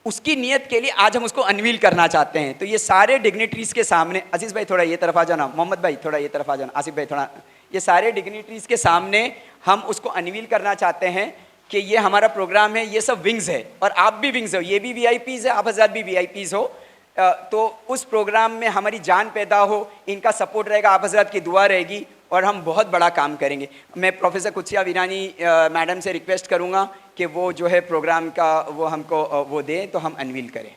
उसकी नीयत के लिए आज हम उसको अनवील करना चाहते हैं। तो ये सारे डिग्निटरीज के सामने, अजीज़ भाई थोड़ा ये तरफ आ जाना, मोहम्मद भाई थोड़ा ये तरफ आ जाना, आसिफ भाई थोड़ा, ये सारे डिग्निटरीज के सामने हम उसको अनवील करना चाहते हैं कि ये हमारा प्रोग्राम है, ये सब विंग्स है और आप भी विंग्स हो, ये भी वीआईपीज़ है, आप हजरात भी वीआईपीज़ हो। तो उस प्रोग्राम में हमारी जान पैदा हो, इनका सपोर्ट रहेगा, आप हजरात की दुआ रहेगी और हम बहुत बड़ा काम करेंगे। मैं प्रोफेसर कुत्सिया वीरानी मैडम से रिक्वेस्ट करूँगा कि वो जो है प्रोग्राम का वो हमको वो दें तो हम अनवील करें।